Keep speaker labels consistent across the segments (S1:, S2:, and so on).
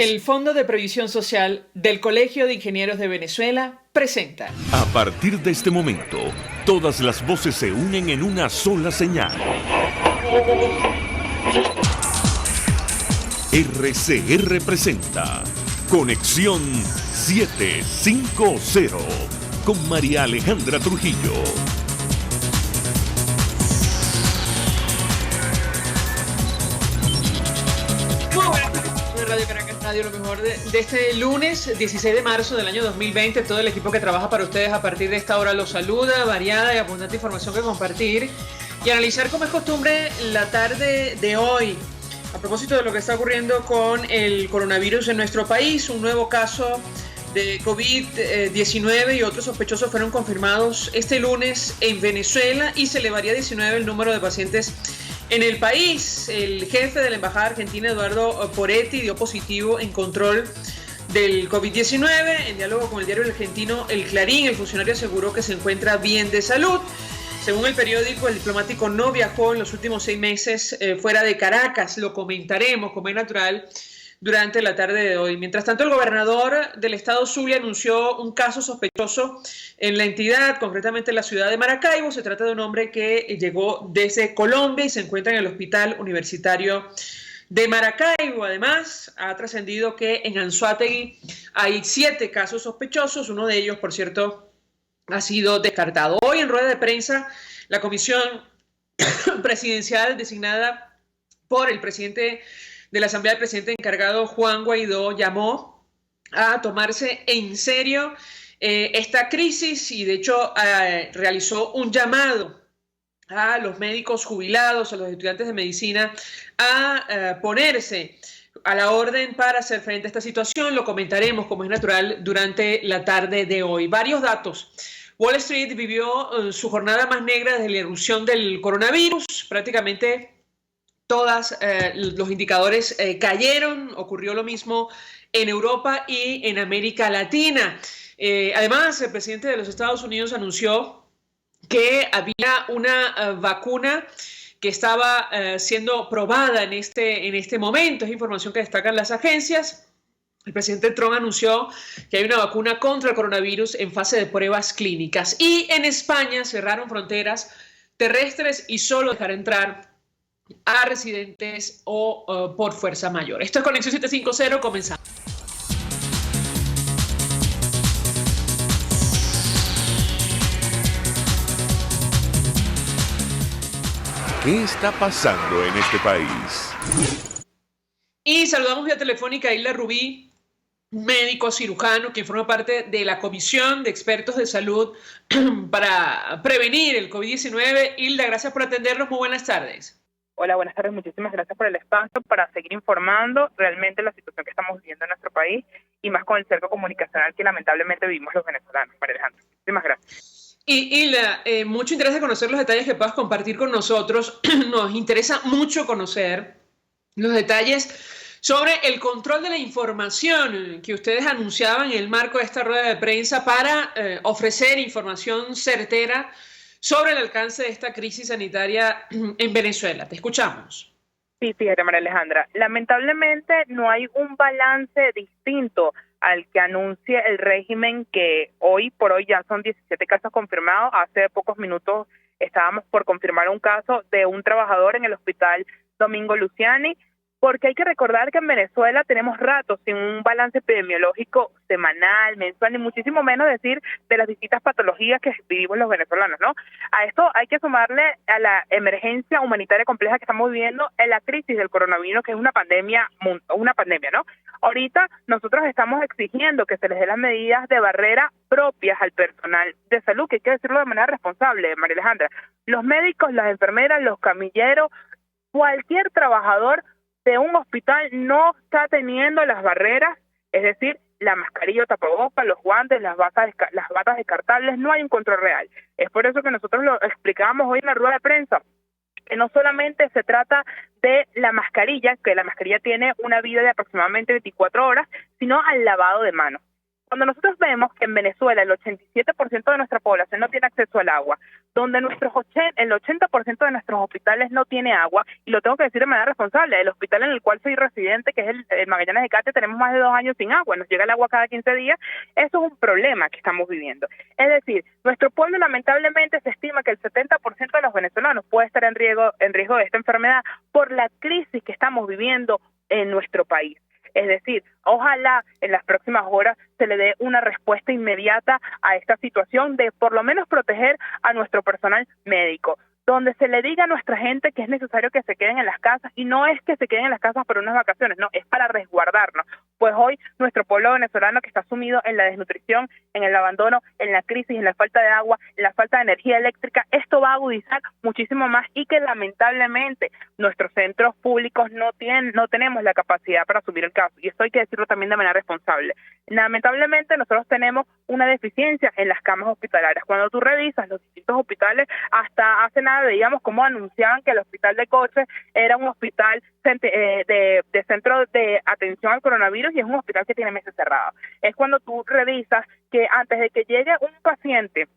S1: El Fondo de Previsión Social del Colegio de Ingenieros de Venezuela presenta.
S2: A partir de este momento, todas las voces se unen en una sola señal. RCR presenta Conexión 750 con María Alejandra Trujillo.
S1: Radio Caracas Radio, lo mejor de este lunes 16 de marzo del año 2020. Todo el equipo que trabaja para ustedes a partir de esta hora los saluda. Variada y abundante información que compartir y analizar, como es costumbre, la tarde de hoy. A propósito de lo que está ocurriendo con el coronavirus en nuestro país, un nuevo caso de COVID-19 y otros sospechosos fueron confirmados este lunes en Venezuela y se elevaría a 19 el número de pacientes en el país. El jefe de la Embajada Argentina, Eduardo Poretti, dio positivo en control del COVID-19. En diálogo con el diario argentino El Clarín, el funcionario aseguró que se encuentra bien de salud. Según el periódico, el diplomático no viajó en los últimos 6 meses fuera de Caracas. Lo comentaremos, como es natural, durante la tarde de hoy. Mientras tanto, el gobernador del estado Zulia anunció un caso sospechoso en la entidad, concretamente en la ciudad de Maracaibo. Se trata de un hombre que llegó desde Colombia y se encuentra en el hospital universitario de Maracaibo. Además, ha trascendido que en Anzoátegui hay 7 casos sospechosos. Uno de ellos, por cierto, ha sido descartado. Hoy, en rueda de prensa, la comisión presidencial designada por el presidente de la Asamblea, el presidente encargado Juan Guaidó, llamó a tomarse en serio esta crisis y de hecho realizó un llamado a los médicos jubilados, a los estudiantes de medicina a ponerse a la orden para hacer frente a esta situación. Lo comentaremos, como es natural, durante la tarde de hoy. Varios datos. Wall Street vivió su jornada más negra desde la irrupción del coronavirus. Prácticamente todos los indicadores cayeron. Ocurrió lo mismo en Europa y en América Latina. Además, el presidente de los Estados Unidos anunció que había una vacuna que estaba siendo probada en este momento. Es información que destacan las agencias. El presidente Trump anunció que hay una vacuna contra el coronavirus en fase de pruebas clínicas. Y en España cerraron fronteras terrestres y solo dejar entrar a residentes o por fuerza mayor. Esto es Conexión 750, comenzamos.
S2: ¿Qué está pasando en este país?
S1: Y saludamos vía telefónica a Hilda Rubí, médico cirujano, quien forma parte de la Comisión de Expertos de Salud para prevenir el COVID-19. Hilda, gracias por atendernos. Muy buenas tardes.
S3: Hola, buenas tardes. Muchísimas gracias por el espacio para seguir informando realmente la situación que estamos viviendo en nuestro país y más con el cerco comunicacional que lamentablemente vivimos los venezolanos. María Alejandra, muchísimas gracias.
S1: Y Hilda, mucho interés de conocer los detalles que puedas compartir con nosotros. Nos interesa mucho conocer los detalles sobre el control de la información que ustedes anunciaban en el marco de esta rueda de prensa para ofrecer información certera sobre el alcance de esta crisis sanitaria en Venezuela. Te escuchamos.
S3: Sí, fíjate, María Alejandra, lamentablemente no hay un balance distinto al que anuncia el régimen, que hoy por hoy ya son 17 casos confirmados. Hace pocos minutos estábamos por confirmar un caso de un trabajador en el hospital Domingo Luciani, porque hay que recordar que en Venezuela tenemos ratos sin un balance epidemiológico semanal, mensual, ni muchísimo menos decir de las distintas patologías que vivimos los venezolanos, ¿no? A esto hay que sumarle a la emergencia humanitaria compleja que estamos viviendo en la crisis del coronavirus, que es una pandemia, ¿no? Ahorita nosotros estamos exigiendo que se les dé las medidas de barrera propias al personal de salud, que hay que decirlo de manera responsable, María Alejandra. Los médicos, las enfermeras, los camilleros, cualquier trabajador de un hospital no está teniendo las barreras, es decir, la mascarilla o tapabocas, los guantes, las batas descartables. No hay un control real. Es por eso que nosotros lo explicábamos hoy en la rueda de prensa, que no solamente se trata de la mascarilla, que la mascarilla tiene una vida de aproximadamente 24 horas, sino al lavado de manos. Cuando nosotros vemos que en Venezuela el 87% de nuestra población no tiene acceso al agua, donde el 80% de nuestros hospitales no tiene agua, y lo tengo que decir de manera responsable, el hospital en el cual soy residente, que es el Magallanes de Cate, tenemos más de 2 años sin agua, nos llega el agua cada 15 días, eso es un problema que estamos viviendo. Es decir, nuestro pueblo lamentablemente se estima que el 70% de los venezolanos puede estar en riesgo de esta enfermedad por la crisis que estamos viviendo en nuestro país. Es decir, ojalá en las próximas horas se le dé una respuesta inmediata a esta situación de por lo menos proteger a nuestro personal médico, donde se le diga a nuestra gente que es necesario que se queden en las casas, y no es que se queden en las casas por unas vacaciones, no, es para resguardarnos. Pues hoy nuestro pueblo venezolano, que está sumido en la desnutrición, en el abandono, en la crisis, en la falta de agua, en la falta de energía eléctrica, esto va a agudizar muchísimo más, y que lamentablemente nuestros centros públicos no tenemos la capacidad para asumir el caso, y esto hay que decirlo también de manera responsable. Lamentablemente nosotros tenemos una deficiencia en las camas hospitalarias. Cuando tú revisas los distintos hospitales, hasta hace nada veíamos cómo anunciaban que el hospital de Coche era un hospital de centro de atención al coronavirus, y es un hospital que tiene meses cerrado. Es cuando tú revisas que antes de que llegue un paciente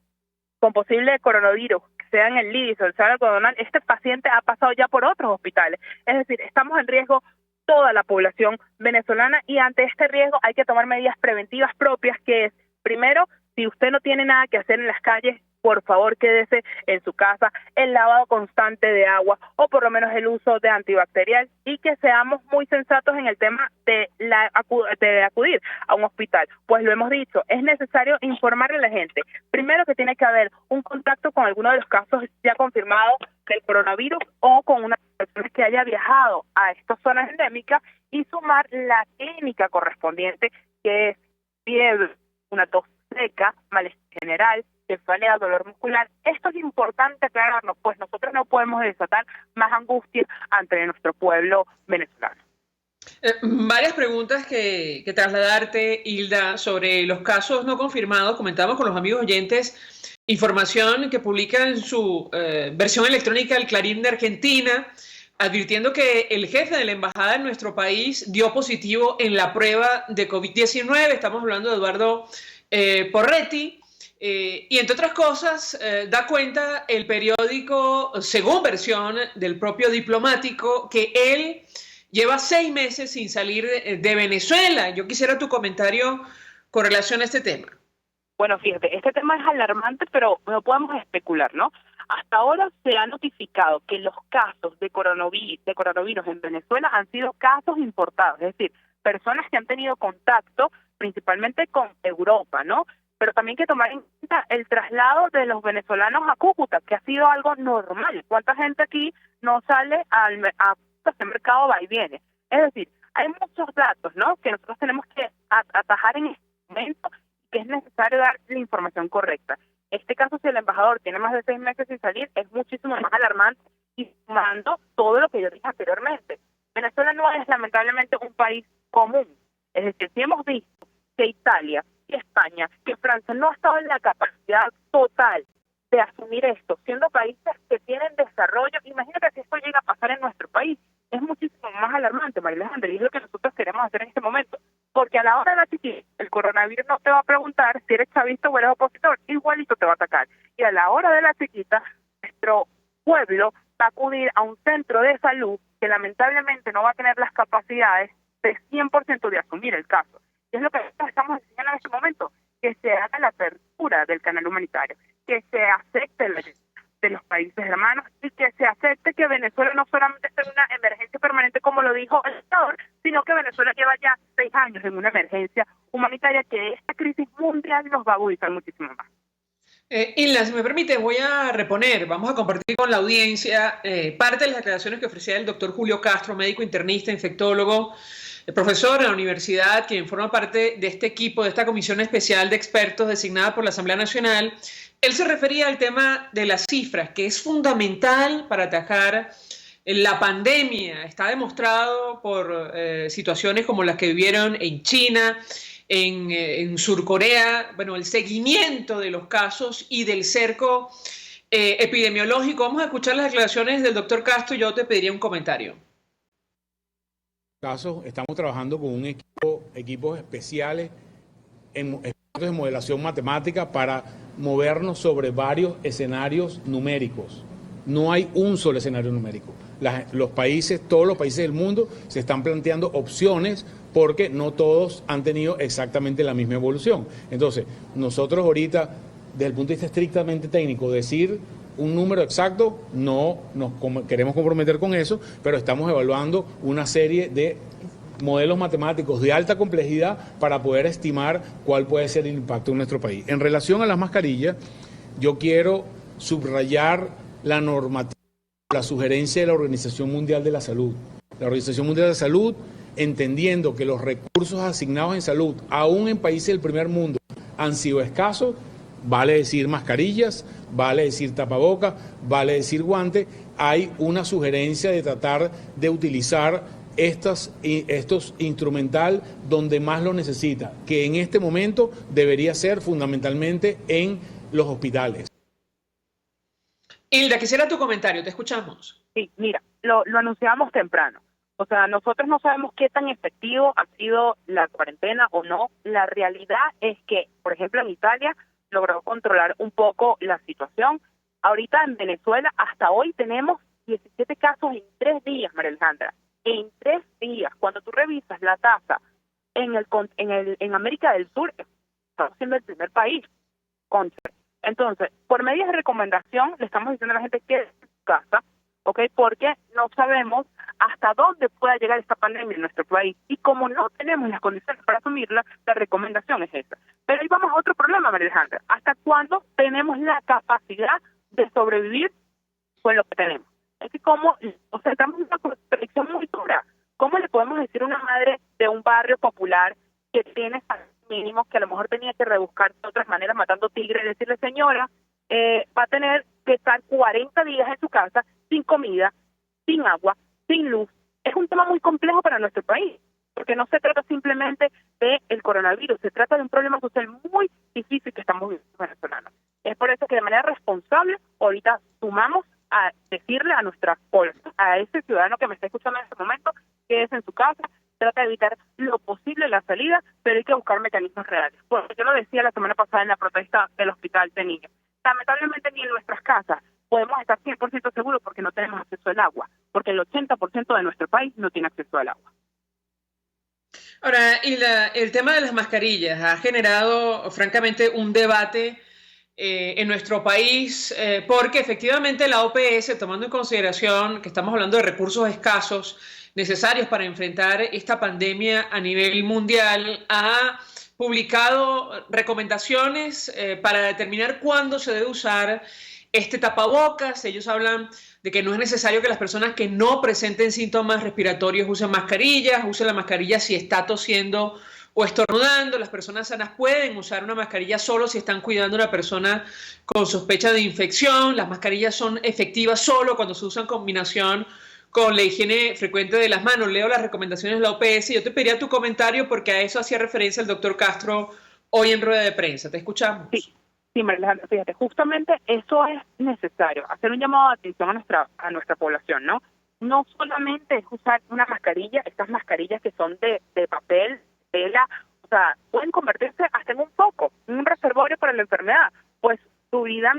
S3: con posible coronavirus, sea en el LIDIS o el SAR algodonal, este paciente ha pasado ya por otros hospitales. Es decir, estamos en riesgo toda la población venezolana, y ante este riesgo hay que tomar medidas preventivas propias, que es, primero, si usted no tiene nada que hacer en las calles, por favor quédese en su casa, el lavado constante de agua, o por lo menos el uso de antibacterial, y que seamos muy sensatos en el tema de acudir a un hospital. Pues lo hemos dicho, es necesario informarle a la gente, primero, que tiene que haber un contacto con alguno de los casos ya confirmados del coronavirus, o con una persona que haya viajado a estas zonas endémicas, y sumar la clínica correspondiente, que es fiebre, una tos seca, malestar general, cefalea, dolor muscular. Esto es importante aclararnos, pues nosotros no podemos desatar más angustia ante nuestro pueblo venezolano.
S1: Varias preguntas que trasladarte, Hilda, sobre los casos no confirmados. Comentamos con los amigos oyentes información que publica en su versión electrónica el Clarín de Argentina, advirtiendo que el jefe de la embajada en nuestro país dio positivo en la prueba de COVID-19. Estamos hablando de Eduardo Porretti. Y entre otras cosas, da cuenta el periódico, según versión del propio diplomático, que él lleva 6 meses sin salir de Venezuela. Yo quisiera tu comentario con relación a este tema.
S3: Bueno, fíjate, este tema es alarmante, pero no podemos especular, ¿no? Hasta ahora se ha notificado que los casos de coronavirus en Venezuela han sido casos importados, es decir, personas que han tenido contacto principalmente con Europa, ¿no? Pero también hay que tomar en cuenta el traslado de los venezolanos a Cúcuta, que ha sido algo normal. ¿Cuánta gente aquí no sale a este mercado, va y viene? Es decir, hay muchos datos, ¿no?, que nosotros tenemos que atajar en este momento, que es necesario dar la información correcta. Este caso, si el embajador tiene más de 6 meses sin salir, es muchísimo más alarmante, y sumando todo lo que yo dije anteriormente. Venezuela no es lamentablemente un país común. Es decir, si hemos visto que Italia, que España, que Francia no ha estado en la capacidad total de asumir esto, siendo países que tienen desarrollo, imagínate si esto llega a pasar en nuestro país. Es muchísimo más alarmante, María Alejandra, y es lo que nosotros queremos hacer en este momento. Porque a la hora de la chiquita, el coronavirus no te va a preguntar si eres chavista o eres opositor, igualito te va a atacar. Y a la hora de la chiquita, nuestro pueblo va a acudir a un centro de salud que lamentablemente no va a tener las capacidades de 100% de asumir el caso. Y es lo que estamos diciendo en este momento, que se haga la apertura del canal humanitario, que se acepte la ayuda de los países hermanos, y que se acepte que Venezuela no solamente está en una emergencia permanente, como lo dijo el senador, sino que Venezuela lleva ya 6 años en una emergencia humanitaria, que esta crisis mundial nos va a agudizar muchísimo más.
S1: Hilda, si me permite, vamos a compartir con la audiencia parte de las declaraciones que ofrecía el doctor Julio Castro, médico internista, infectólogo, profesor en la universidad, quien forma parte de este equipo, de esta comisión especial de expertos designada por la Asamblea Nacional. Él se refería al tema de las cifras, que es fundamental para atajar la pandemia. Está demostrado por situaciones como las que vivieron en China, en Surcorea, bueno, el seguimiento de los casos y del cerco epidemiológico. Vamos a escuchar las declaraciones del doctor Castro y yo te pediría un comentario.
S4: Estamos trabajando con un equipos especiales en expertos de modelación matemática para movernos sobre varios escenarios numéricos. No hay un solo escenario numérico. Todos los países del mundo se están planteando opciones porque no todos han tenido exactamente la misma evolución. Entonces, nosotros ahorita, desde el punto de vista estrictamente técnico, decir un número exacto, no nos queremos comprometer con eso, pero estamos evaluando una serie de modelos matemáticos de alta complejidad para poder estimar cuál puede ser el impacto en nuestro país. En relación a las mascarillas, yo quiero subrayar la normativa, la sugerencia de la Organización Mundial de la Salud. La Organización Mundial de la Salud, entendiendo que los recursos asignados en salud, aún en países del primer mundo, han sido escasos, vale decir mascarillas, vale decir tapabocas, vale decir guantes, hay una sugerencia de tratar de utilizar estos instrumental donde más lo necesita, que en este momento debería ser fundamentalmente en los hospitales.
S1: Hilda, quisiera tu comentario, te escuchamos.
S3: Sí, mira, lo anunciamos temprano. O sea, nosotros no sabemos qué tan efectivo ha sido la cuarentena o no. La realidad es que, por ejemplo, en Italia logró controlar un poco la situación. Ahorita en Venezuela, hasta hoy tenemos 17 casos en 3 días, María Alejandra. En 3 días, cuando tú revisas la tasa en América del Sur, estamos siendo el primer país. Entonces, por medidas de recomendación, le estamos diciendo a la gente que es en su casa, ¿ok? Porque no sabemos hasta dónde pueda llegar esta pandemia en nuestro país. Y como no tenemos las condiciones para asumirla, la recomendación es esa. Pero ahí vamos a otro problema, María Alejandra. ¿Hasta cuándo tenemos la capacidad de sobrevivir con lo que tenemos? Es que estamos en una contradicción muy dura. ¿Cómo le podemos decir a una madre de un barrio popular que tiene salarios mínimos, que a lo mejor tenía que rebuscar de otras maneras matando tigres, y decirle, señora, va a tener que estar 40 días en su casa sin comida, sin agua, sin luz? Es un tema muy complejo para nuestro país, porque no se trata simplemente del coronavirus, se trata de un problema social muy difícil que estamos viviendo los venezolanos. Es por eso que de manera responsable ahorita sumamos a decirle a ese ciudadano que me está escuchando en este momento, que es en su casa, trata de evitar lo posible la salida, pero hay que buscar mecanismos reales. Porque yo lo decía la semana pasada en la protesta del hospital de niños. Lamentablemente ni en nuestras casas podemos estar 100% seguros porque no tenemos acceso al agua, porque el 80% de nuestro país no tiene acceso al agua.
S1: Ahora, el tema de las mascarillas ha generado, francamente, un debate en nuestro país, porque efectivamente la OPS, tomando en consideración que estamos hablando de recursos escasos necesarios para enfrentar esta pandemia a nivel mundial, ha publicado recomendaciones para determinar cuándo se debe usar este tapabocas. Ellos hablan de que no es necesario que las personas que no presenten síntomas respiratorios usen mascarillas, usen la mascarilla si está tosiendo o estornudando. Las personas sanas pueden usar una mascarilla solo si están cuidando a una persona con sospecha de infección. Las mascarillas son efectivas solo cuando se usan en combinación con la higiene frecuente de las manos. Leo las recomendaciones de la OPS y yo te pediría tu comentario porque a eso hacía referencia el doctor Castro hoy en rueda de prensa. Te escuchamos.
S3: Sí, María Alejandra, fíjate, justamente eso es necesario, hacer un llamado de atención a nuestra población, ¿no? No solamente es usar una mascarilla, estas mascarillas que son de papel, tela, o sea, pueden convertirse hasta en un foco, un reservorio para la enfermedad, pues tu vida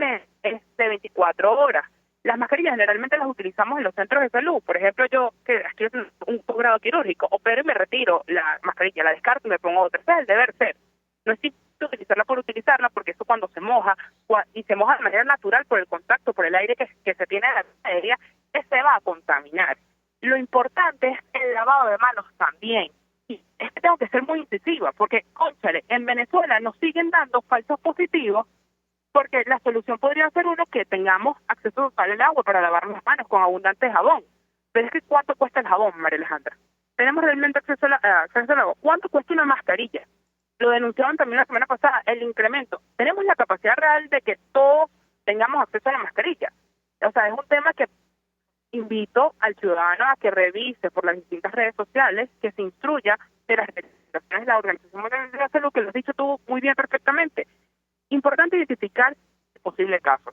S3: es de 24 horas. Las mascarillas generalmente las utilizamos en los centros de salud. Por ejemplo, yo que estoy en un posgrado quirúrgico, opero y me retiro la mascarilla, la descarto y me pongo otra. Ese es el deber ser. No es utilizarla por utilizarla, porque eso cuando se moja, y se moja de manera natural por el contacto, por el aire que se tiene en la vía aérea, se va a contaminar. Lo importante es el lavado de manos también. Y es que tengo que ser muy incisiva, porque, cónchale, en Venezuela nos siguen dando falsos positivos, porque la solución podría ser que tengamos acceso total al agua para lavar las manos con abundante jabón. Pero es que ¿cuánto cuesta el jabón, María Alejandra? ¿Tenemos realmente acceso al agua? ¿Cuánto cuesta una mascarilla? Lo denunciaban también la semana pasada, el incremento. ¿Tenemos la capacidad real de que todos tengamos acceso a la mascarilla? O sea, es un tema que invito al ciudadano a que revise por las distintas redes sociales, que se instruya de las recomendaciones de la Organización Mundial de la Salud, que lo has dicho tú muy bien perfectamente. Importante identificar el posible caso.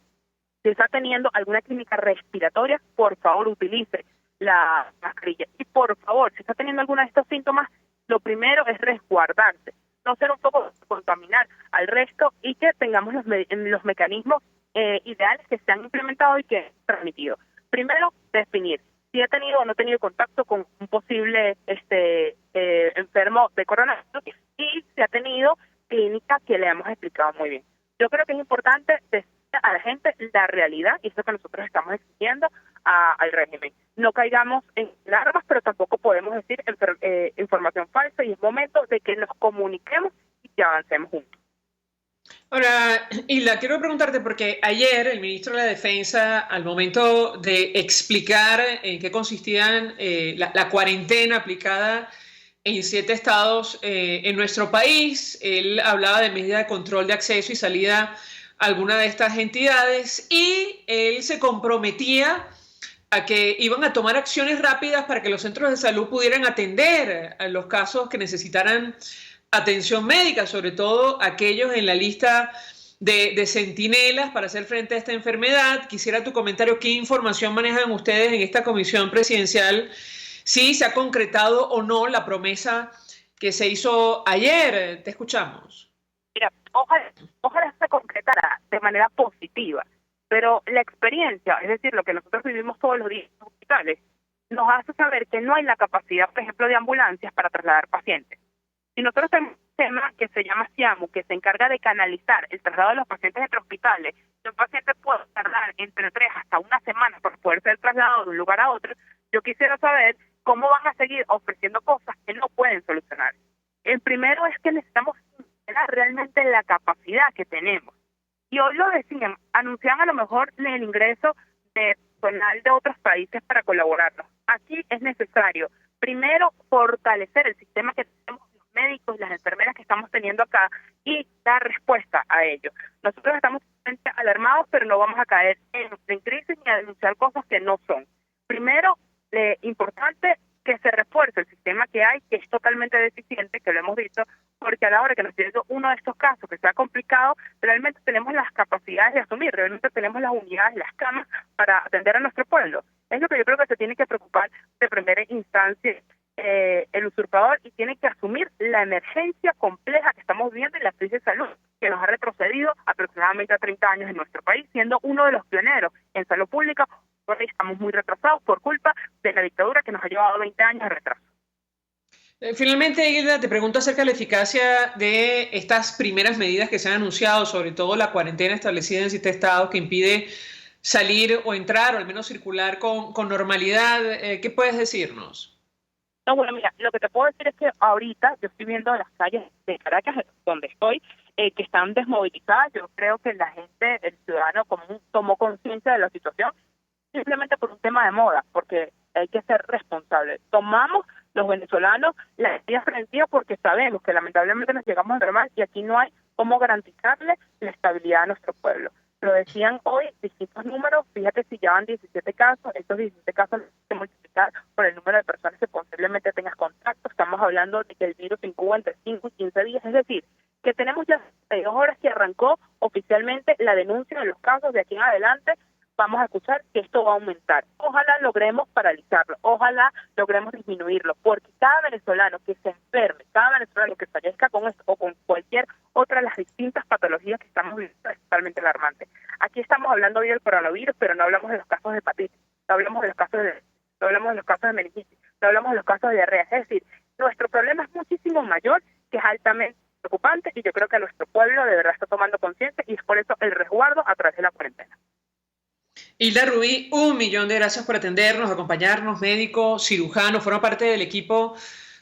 S3: Si está teniendo alguna clínica respiratoria, por favor utilice la mascarilla. Y por favor, si está teniendo alguno de estos síntomas, lo primero es resguardarse. no ser un poco contaminar al resto y que tengamos los mecanismos ideales que se han implementado y que han permitido. Primero, definir si ha tenido o no ha tenido contacto con un posible enfermo de coronavirus y si ha tenido clínica que le hemos explicado muy bien. Yo creo que es importante decir a la gente la realidad y eso que nosotros estamos exigiendo al régimen. No caigamos en alarmas, pero tampoco podemos decir información falsa y es momento de que nos comuniquemos y que avancemos juntos.
S1: Ahora, Hilda, quiero preguntarte porque ayer el ministro de la Defensa, al momento de explicar en qué consistían la cuarentena aplicada en 7 estados en nuestro país, él hablaba de medidas de control de acceso y salida a alguna de estas entidades y él se comprometía a que iban a tomar acciones rápidas para que los centros de salud pudieran atender a los casos que necesitaran atención médica, sobre todo aquellos en la lista de centinelas para hacer frente a esta enfermedad. Quisiera tu comentario, ¿qué información manejan ustedes en esta comisión presidencial? Si se ha concretado o no la promesa que se hizo ayer. Te escuchamos.
S3: Mira, ojalá se concretara de manera positiva, pero la experiencia, es decir, lo que nosotros vivimos todos los días en los hospitales, nos hace saber que no hay la capacidad, por ejemplo, de ambulancias para trasladar pacientes. Si nosotros tenemos un sistema que se llama SIAMU, que se encarga de canalizar el traslado de los pacientes entre hospitales, y un paciente puede tardar entre 3 hasta una semana para poder ser trasladado de un lugar a otro, yo quisiera saber cómo van a seguir ofreciendo cosas que no pueden solucionar. El primero es que necesitamos tener realmente la capacidad que tenemos. Y hoy lo decían, anuncian a lo mejor el ingreso de personal de otros países para colaborarnos. Aquí es necesario, primero, fortalecer el sistema que tenemos los médicos y las enfermeras que estamos teniendo acá y dar respuesta a ello. Nosotros estamos alarmados, pero no vamos a caer en crisis ni a denunciar cosas que no son. Primero, importante que se refuerce el sistema que hay, que es totalmente deficiente, que lo hemos visto, porque a la hora que nos llegue uno de estos casos que sea complicado, realmente tenemos las capacidades de asumir, realmente tenemos las unidades, las camas para atender a nuestro pueblo. Es lo que yo creo que se tiene que preocupar de primera instancia el usurpador y tiene que asumir la emergencia compleja que estamos viviendo en la crisis de salud, que nos ha retrocedido aproximadamente a 30 años en nuestro país, siendo uno de los pioneros en salud pública. Hoy estamos muy retrasados por culpa de la dictadura que nos ha llevado 20 años de retraso.
S1: Finalmente, Hilda, te pregunto acerca de la eficacia de estas primeras medidas que se han anunciado, sobre todo la cuarentena establecida en 7 estados que impide salir o entrar o al menos circular con normalidad. ¿Qué puedes decirnos?
S3: No, bueno, mira, lo que te puedo decir es que ahorita yo estoy viendo las calles de Caracas, donde estoy, que están desmovilizadas. Yo creo que la gente, el ciudadano común, tomó conciencia de la situación simplemente por un tema de moda, porque hay que ser responsables. Tomamos los venezolanos las medidas preventivas porque sabemos que lamentablemente nos llegamos a enfermar y aquí no hay cómo garantizarle la estabilidad a nuestro pueblo. Lo decían hoy distintos números, fíjate si ya van 17 casos, estos 17 casos los hay que multiplicar por el número de personas que posiblemente tengas contacto, estamos hablando de que el virus incuba entre 5 y 15 días, es decir, que tenemos ya 2 horas que arrancó oficialmente la denuncia de los casos, de aquí en adelante vamos a escuchar que esto va a aumentar. Ojalá logremos paralizarlo, ojalá logremos disminuirlo, porque cada venezolano que se enferme, cada venezolano que fallezca con esto o con cualquier otra de las distintas patologías que estamos viviendo es totalmente alarmante. Aquí estamos hablando hoy del coronavirus, pero no hablamos de los casos de hepatitis, no hablamos de los casos no hablamos de los casos de meningitis, no hablamos de los casos de diarrea. Es decir, nuestro problema es muchísimo mayor, que es altamente preocupante, y yo creo que nuestro pueblo de verdad está tomando conciencia y es por eso el resguardo a través de la cuarentena.
S1: Hilda Rubí, 1.000.000 de gracias por atendernos, acompañarnos, médico, cirujano, forma parte del equipo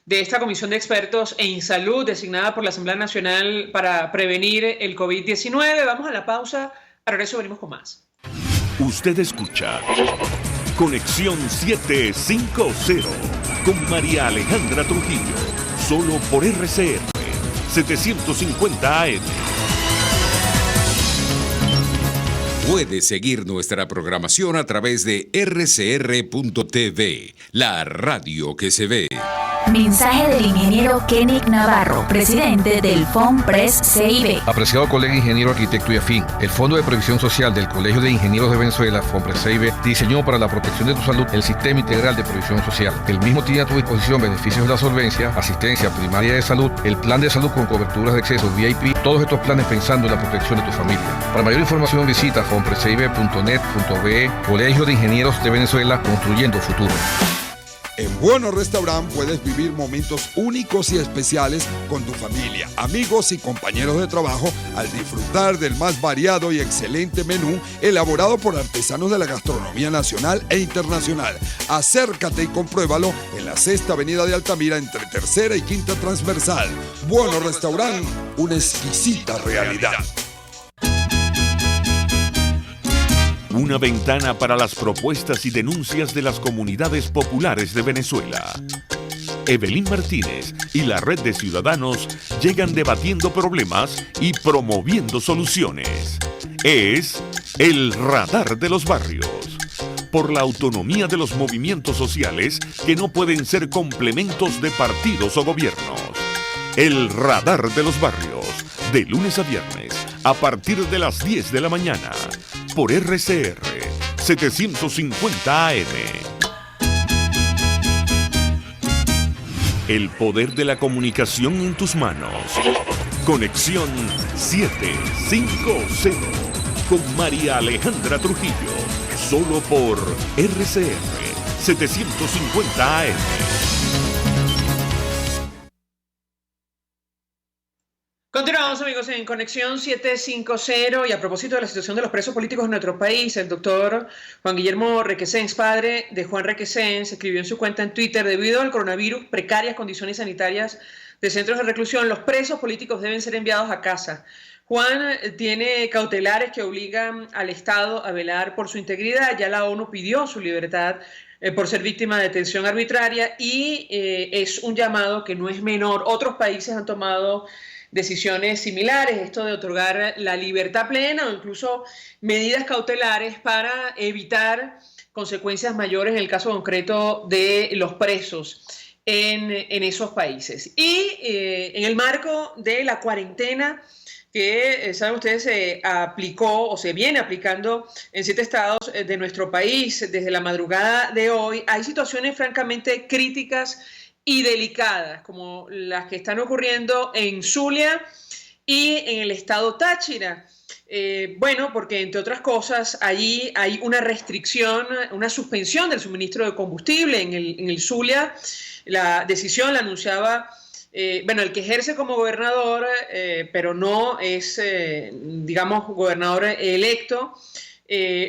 S1: de esta comisión de expertos en salud designada por la Asamblea Nacional para prevenir el COVID-19. Vamos a la pausa, al regreso venimos con más.
S2: Usted escucha Conexión 750 con María Alejandra Trujillo, solo por RCR 750 AM.
S5: Puede seguir nuestra programación a través de rcr.tv, la radio que se ve.
S6: Mensaje del ingeniero Kenick Navarro, presidente del FOMPRES CIB.
S7: Apreciado colega ingeniero, arquitecto y afín, el Fondo de Previsión Social del Colegio de Ingenieros de Venezuela, FOMPRES CIB, diseñó para la protección de tu salud el Sistema Integral de Previsión Social. El mismo tiene a tu disposición beneficios de la solvencia, asistencia primaria de salud, el plan de salud con coberturas de acceso VIP, todos estos planes pensando en la protección de tu familia. Para mayor información visita fomprescib.net.be. Colegio de Ingenieros de Venezuela, construyendo futuro.
S8: En Bueno Restaurant puedes vivir momentos únicos y especiales con tu familia, amigos y compañeros de trabajo al disfrutar del más variado y excelente menú elaborado por artesanos de la gastronomía nacional e internacional. Acércate y compruébalo en la 6ª Avenida de Altamira entre 3ª y 5ª Transversal. Bueno Restaurant, una exquisita realidad.
S2: Una ventana para las propuestas y denuncias de las comunidades populares de Venezuela. Evelyn Martínez y la Red de Ciudadanos llegan debatiendo problemas y promoviendo soluciones. Es el Radar de los Barrios. Por la autonomía de los movimientos sociales que no pueden ser complementos de partidos o gobiernos. El Radar de los Barrios, de lunes a viernes, a partir de las 10 de la mañana. Por RCR 750 AM. El poder de la comunicación en tus manos. Conexión 750 con María Alejandra Trujillo. Solo por RCR 750 AM.
S1: Continuamos, amigos, en Conexión 750 y a propósito de la situación de los presos políticos en nuestro país, el doctor Juan Guillermo Requesens, padre de Juan Requesens, escribió en su cuenta en Twitter: debido al coronavirus, precarias condiciones sanitarias de centros de reclusión, los presos políticos deben ser enviados a casa. Juan tiene cautelares que obligan al Estado a velar por su integridad. Ya la ONU pidió su libertad por ser víctima de detención arbitraria y es un llamado que no es menor. Otros países han tomado decisiones similares, esto de otorgar la libertad plena o incluso medidas cautelares para evitar consecuencias mayores en el caso concreto de los presos en esos países. Y en el marco de la cuarentena que, saben ustedes, se aplicó o se viene aplicando en 7 estados de nuestro país desde la madrugada de hoy, hay situaciones francamente críticas y delicadas, como las que están ocurriendo en Zulia y en el estado Táchira. Bueno, porque entre otras cosas, allí hay una restricción, una suspensión del suministro de combustible en el Zulia. La decisión la anunciaba, el que ejerce como gobernador, pero no es, digamos, gobernador electo,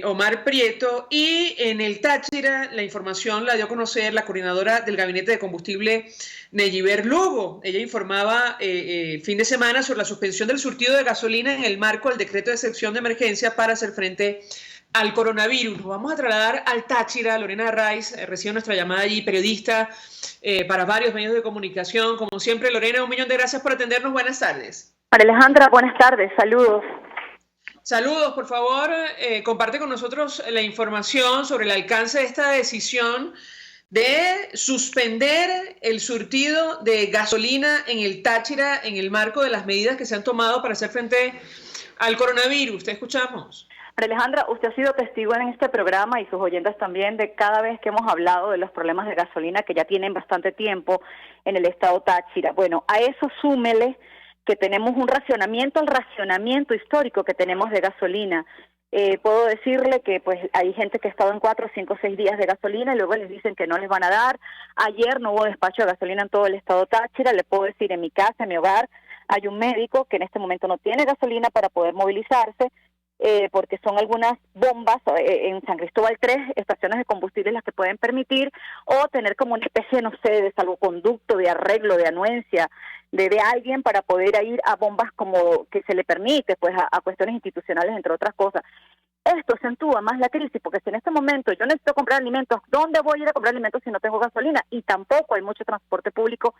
S1: Omar Prieto. Y en el Táchira la información la dio a conocer la coordinadora del gabinete de combustible, Neyiber Lugo. Ella informaba fin de semana sobre la suspensión del surtido de gasolina en el marco del decreto de excepción de emergencia para hacer frente al coronavirus. Nos vamos a trasladar al Táchira. Lorena Raiz recibe nuestra llamada allí, periodista para varios medios de comunicación. Como siempre, Lorena, 1.000.000 de gracias por atendernos. Buenas tardes.
S9: María Alejandra, buenas tardes. Saludos.
S1: Saludos, por favor, comparte con nosotros la información sobre el alcance de esta decisión de suspender el surtido de gasolina en el Táchira en el marco de las medidas que se han tomado para hacer frente al coronavirus. Te escuchamos.
S9: María Alejandra, usted ha sido testigo en este programa y sus oyentes también de cada vez que hemos hablado de los problemas de gasolina que ya tienen bastante tiempo en el estado Táchira. Bueno, a eso súmele que tenemos un racionamiento, el racionamiento histórico que tenemos de gasolina. Puedo decirle que pues hay gente que ha estado en 4, 5, 6 días de gasolina y luego les dicen que no les van a dar. Ayer no hubo despacho de gasolina en todo el estado Táchira. Le puedo decir, en mi casa, en mi hogar, hay un médico que en este momento no tiene gasolina para poder movilizarse, porque son algunas bombas en San Cristóbal 3, estaciones de combustible las que pueden permitir, o tener como una especie, no sé, de salvoconducto, de arreglo, de anuencia de alguien para poder ir a bombas como que se le permite, pues a cuestiones institucionales, entre otras cosas. Esto acentúa más la crisis, porque si en este momento yo necesito comprar alimentos, ¿dónde voy a ir a comprar alimentos si no tengo gasolina? Y tampoco hay mucho transporte público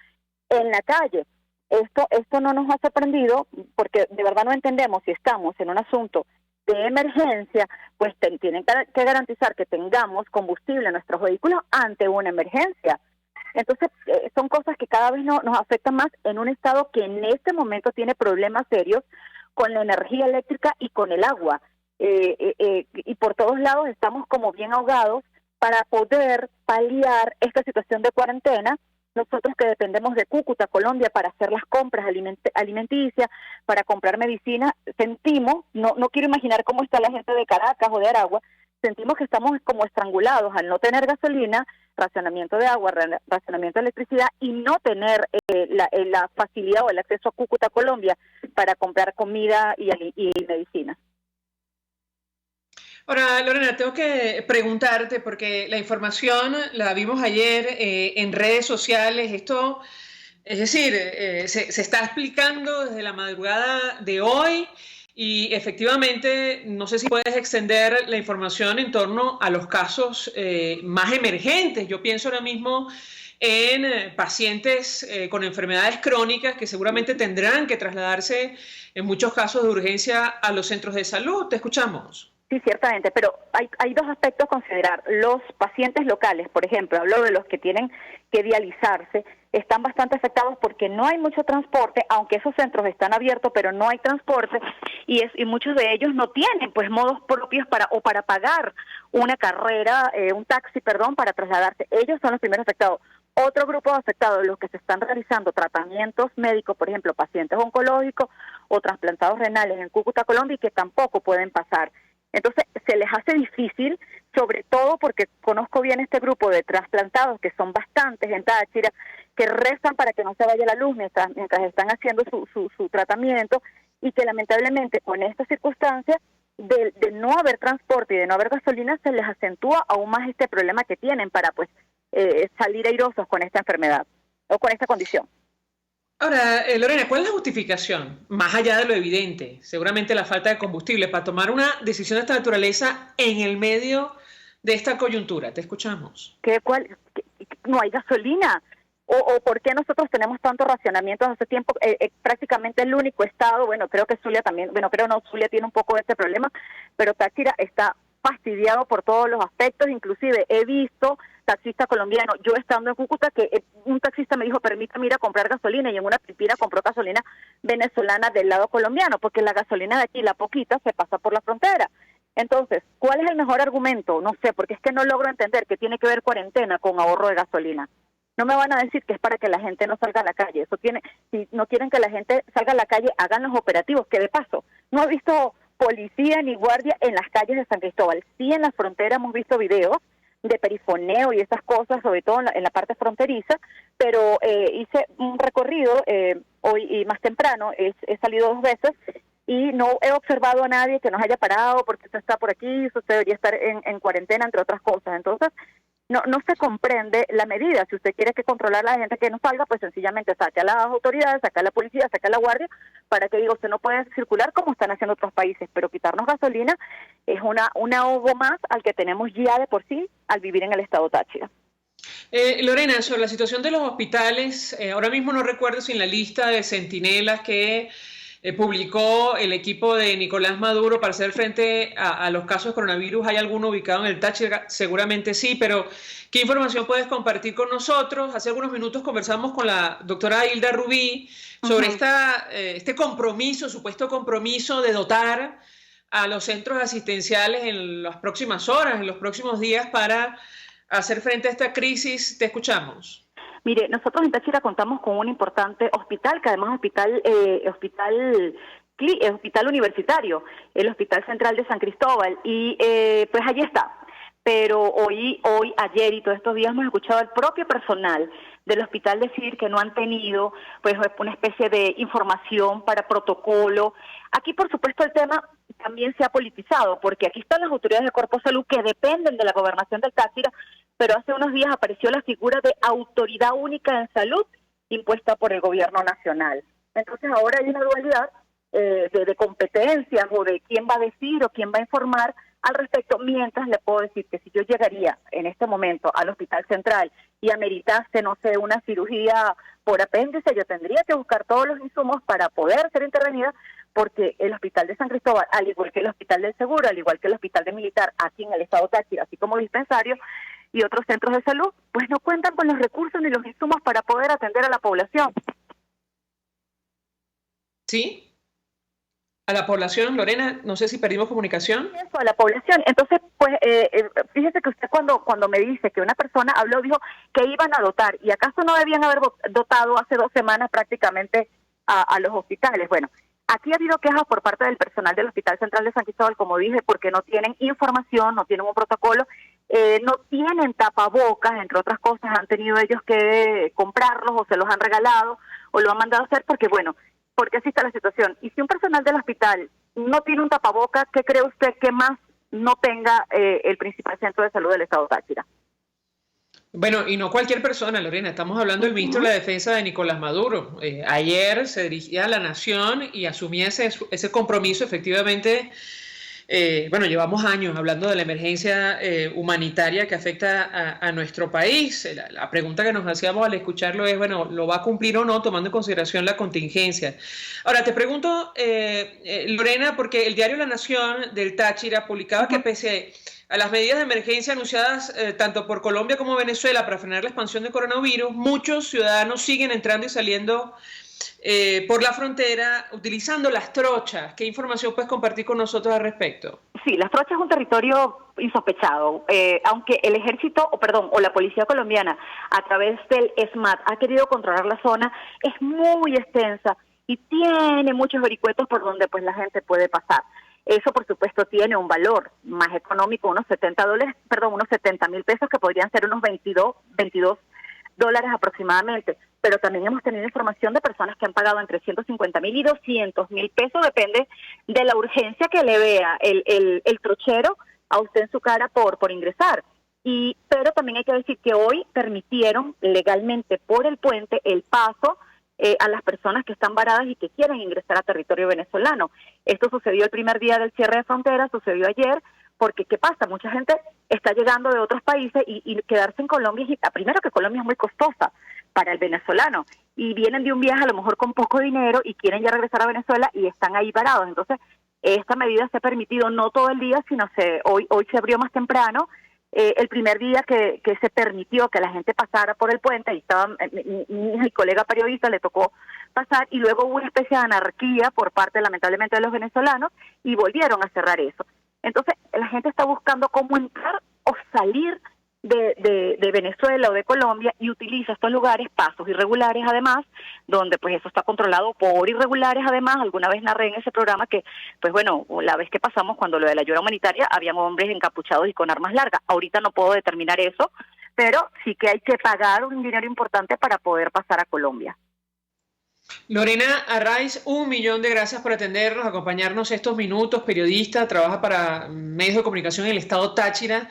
S9: en la calle. Esto no nos ha sorprendido, porque de verdad no entendemos si estamos en un asunto de emergencia, pues tienen que garantizar que tengamos combustible en nuestros vehículos ante una emergencia. Entonces, son cosas que cada vez nos afectan más en un estado que en este momento tiene problemas serios con la energía eléctrica y con el agua. Y por todos lados estamos como bien ahogados para poder paliar esta situación de cuarentena. Nosotros que dependemos de Cúcuta, Colombia, para hacer las compras alimenticias, para comprar medicina, sentimos, no quiero imaginar cómo está la gente de Caracas o de Aragua, sentimos que estamos como estrangulados al no tener gasolina, racionamiento de agua, racionamiento de electricidad y no tener la facilidad o el acceso a Cúcuta, Colombia, para comprar comida y medicina.
S1: Ahora, Lorena, tengo que preguntarte, porque la información la vimos ayer en redes sociales. Esto, es decir, se está explicando desde la madrugada de hoy y efectivamente no sé si puedes extender la información en torno a los casos más emergentes. Yo pienso ahora mismo en pacientes con enfermedades crónicas que seguramente tendrán que trasladarse en muchos casos de urgencia a los centros de salud. Te escuchamos.
S9: Sí, ciertamente, pero hay dos aspectos a considerar. Los pacientes locales, por ejemplo, hablo de los que tienen que dializarse, están bastante afectados porque no hay mucho transporte, aunque esos centros están abiertos, pero no hay transporte y muchos de ellos no tienen pues modos propios para pagar una carrera, un taxi, para trasladarse. Ellos son los primeros afectados. Otro grupo afectado, los que se están realizando tratamientos médicos, por ejemplo, pacientes oncológicos o trasplantados renales en Cúcuta, Colombia, y que tampoco pueden pasar. Entonces, se les hace difícil, sobre todo porque conozco bien este grupo de trasplantados, que son bastantes en Táchira, que rezan para que no se vaya la luz mientras están haciendo su tratamiento, y que lamentablemente con estas circunstancias de no haber transporte y de no haber gasolina, se les acentúa aún más este problema que tienen para salir airosos con esta enfermedad o con esta condición.
S1: Ahora, Lorena, ¿cuál es la justificación, más allá de lo evidente, seguramente la falta de combustible, para tomar una decisión de esta naturaleza en el medio de esta coyuntura? Te escuchamos.
S9: ¿No hay gasolina? ¿O por qué nosotros tenemos tanto racionamiento hace tiempo? Prácticamente el único estado, creo que Zulia también, Zulia tiene un poco de este problema, pero Táchira está fastidiado por todos los aspectos. Inclusive he visto taxista colombiano, yo estando en Cúcuta, que un taxista me dijo, permítame ir a comprar gasolina, y en una pipira compró gasolina venezolana del lado colombiano, porque la gasolina de aquí, la poquita, se pasa por la frontera. Entonces, ¿cuál es el mejor argumento? No sé, porque es que no logro entender que tiene que ver cuarentena con ahorro de gasolina. No me van a decir que es para que la gente no salga a la calle. Si no quieren que la gente salga a la calle, hagan los operativos, que de paso, no he visto policía ni guardia en las calles de San Cristóbal. Sí, en la frontera hemos visto videos de perifoneo y esas cosas, sobre todo en la parte fronteriza, pero hice un recorrido hoy y más temprano, he salido 2 veces y no he observado a nadie que nos haya parado porque usted está por aquí, usted debería estar en cuarentena, entre otras cosas. Entonces, no se comprende la medida. Si usted quiere controlar a la gente que no salga, pues sencillamente saque a las autoridades, saque a la policía, saque a la guardia, para que diga, usted no puede circular como están haciendo otros países, pero quitarnos gasolina es un ahogo más al que tenemos ya de por sí al vivir en el estado Táchira.
S1: Lorena, sobre la situación de los hospitales, ahora mismo no recuerdo si en la lista de centinelas que publicó el equipo de Nicolás Maduro para hacer frente a los casos de coronavirus, ¿hay alguno ubicado en el Táchira? Seguramente sí, pero ¿qué información puedes compartir con nosotros? Hace algunos minutos conversamos con la doctora Hilda Rubí sobre este compromiso, supuesto compromiso de dotar a los centros asistenciales en las próximas horas, en los próximos días, para hacer frente a esta crisis. Te escuchamos.
S9: Mire, nosotros en Táchira contamos con un importante hospital, que además es hospital universitario, el Hospital Central de San Cristóbal, y pues allí está. Pero hoy, ayer y todos estos días hemos escuchado al propio personal del hospital decir que no han tenido pues una especie de información para protocolo. Aquí, por supuesto, el tema también se ha politizado, porque aquí están las autoridades de Cuerpo de Salud que dependen de la gobernación del Táchira, pero hace unos días apareció la figura de autoridad única en salud impuesta por el gobierno nacional. Entonces ahora hay una dualidad de competencias o de quién va a decir o quién va a informar al respecto, mientras le puedo decir que si yo llegaría en este momento al Hospital Central y ameritase, no sé, una cirugía por apéndice, yo tendría que buscar todos los insumos para poder ser intervenida, porque el Hospital de San Cristóbal, al igual que el Hospital del Seguro, al igual que el Hospital de Militar aquí en el estado Táchira, así como dispensario, y otros centros de salud, pues no cuentan con los recursos ni los insumos para poder atender a la población.
S1: ¿Sí? A la población, Lorena, no sé si perdimos comunicación.
S9: Eso, a la población. Entonces, pues, fíjese que usted cuando me dice que una persona habló, dijo que iban a dotar, ¿y acaso no debían haber dotado hace 2 semanas prácticamente a los hospitales? Bueno, aquí ha habido quejas por parte del personal del Hospital Central de San Cristóbal, como dije, porque no tienen información, no tienen un protocolo, no tienen tapabocas, entre otras cosas, han tenido ellos que comprarlos o se los han regalado o lo han mandado a hacer porque así está la situación. Y si un personal del hospital no tiene un tapaboca, ¿qué cree usted que más no tenga el principal centro de salud del estado Táchira?
S1: Bueno, y no cualquier persona, Lorena, estamos hablando del ministro de la Defensa de Nicolás Maduro. Ayer se dirigía a la Nación y asumía ese compromiso, efectivamente. Bueno, llevamos años hablando de la emergencia humanitaria que afecta a nuestro país. La pregunta que nos hacíamos al escucharlo es, bueno, ¿lo va a cumplir o no, tomando en consideración la contingencia? Ahora, te pregunto, Lorena, porque el diario La Nación del Táchira publicaba que pese a las medidas de emergencia anunciadas tanto por Colombia como Venezuela para frenar la expansión del coronavirus, muchos ciudadanos siguen entrando y saliendo por la frontera utilizando las trochas. ¿Qué información puedes compartir con nosotros al respecto?
S9: Sí, las trochas es un territorio insospechado, aunque el ejército, o la policía colombiana a través del ESMAD ha querido controlar la zona, es muy extensa y tiene muchos vericuetos por donde pues la gente puede pasar. Eso, por supuesto, tiene un valor más económico, unos $70,000 pesos, que podrían ser unos $22 aproximadamente. Pero también hemos tenido información de personas que han pagado entre 150,000 y 200,000 pesos, depende de la urgencia que le vea el trochero a usted en su cara por ingresar. Pero también hay que decir que hoy permitieron legalmente por el puente el paso a las personas que están varadas y que quieren ingresar a territorio venezolano. Esto sucedió el primer día del cierre de fronteras, sucedió ayer, porque ¿qué pasa? Mucha gente está llegando de otros países y quedarse en Colombia, primero que Colombia es muy costosa para el venezolano, y vienen de un viaje a lo mejor con poco dinero y quieren ya regresar a Venezuela y están ahí varados. Entonces, esta medida se ha permitido no todo el día, sino hoy se abrió más temprano. El primer día que se permitió que la gente pasara por el puente, ahí estaba mi colega periodista, le tocó pasar, y luego hubo una especie de anarquía por parte, lamentablemente, de los venezolanos, y volvieron a cerrar eso. Entonces, la gente está buscando cómo entrar o salir de Venezuela o de Colombia, y utiliza estos lugares, pasos irregulares además, donde pues eso está controlado por irregulares además. Alguna vez narré en ese programa que, pues bueno, la vez que pasamos cuando lo de la ayuda humanitaria, habían hombres encapuchados y con armas largas. Ahorita no puedo determinar eso, pero sí que hay que pagar un dinero importante para poder pasar a Colombia.
S1: Lorena Arraiz, 1.000.000 de gracias por atendernos, acompañarnos estos minutos. Periodista, trabaja para medios de comunicación en el estado Táchira,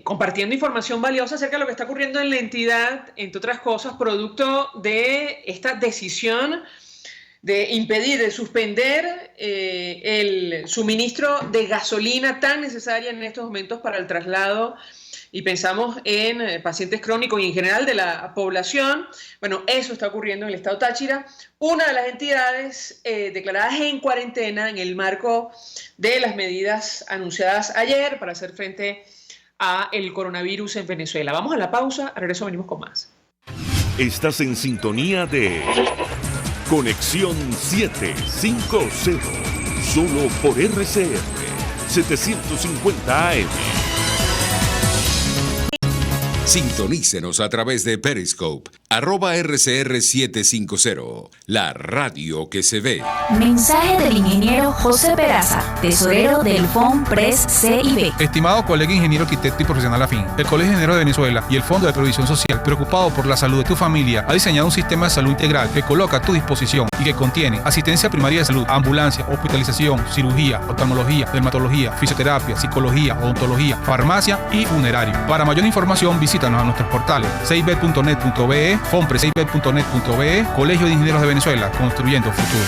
S1: compartiendo información valiosa acerca de lo que está ocurriendo en la entidad, entre otras cosas, producto de esta decisión de impedir, de suspender el suministro de gasolina tan necesaria en estos momentos para el traslado, y pensamos en pacientes crónicos y en general de la población. Bueno, eso está ocurriendo en el estado Táchira, una de las entidades declaradas en cuarentena en el marco de las medidas anunciadas ayer para hacer frente a el coronavirus en Venezuela. Vamos a la pausa, al regreso venimos con más.
S2: Estás en sintonía de Conexión 750, solo por RCR 750 AM.
S5: Sintonícenos a través de Periscope, @RCR750, la radio que se ve.
S6: Mensaje del ingeniero José Peraza, tesorero del FOMPRES CIB.
S7: Estimado colega ingeniero, arquitecto y profesional afín, el Colegio de Ingenieros de Venezuela y el Fondo de Previsión Social, preocupado por la salud de tu familia, ha diseñado un sistema de salud integral que coloca a tu disposición y que contiene asistencia primaria de salud, ambulancia, hospitalización, cirugía, oftalmología, dermatología, fisioterapia, psicología, odontología, farmacia y funerario. Para mayor información, visítanos a nuestros portales cib.net.be, fomprescib.net.be, Colegio de Ingenieros de Venezuela, construyendo futuro.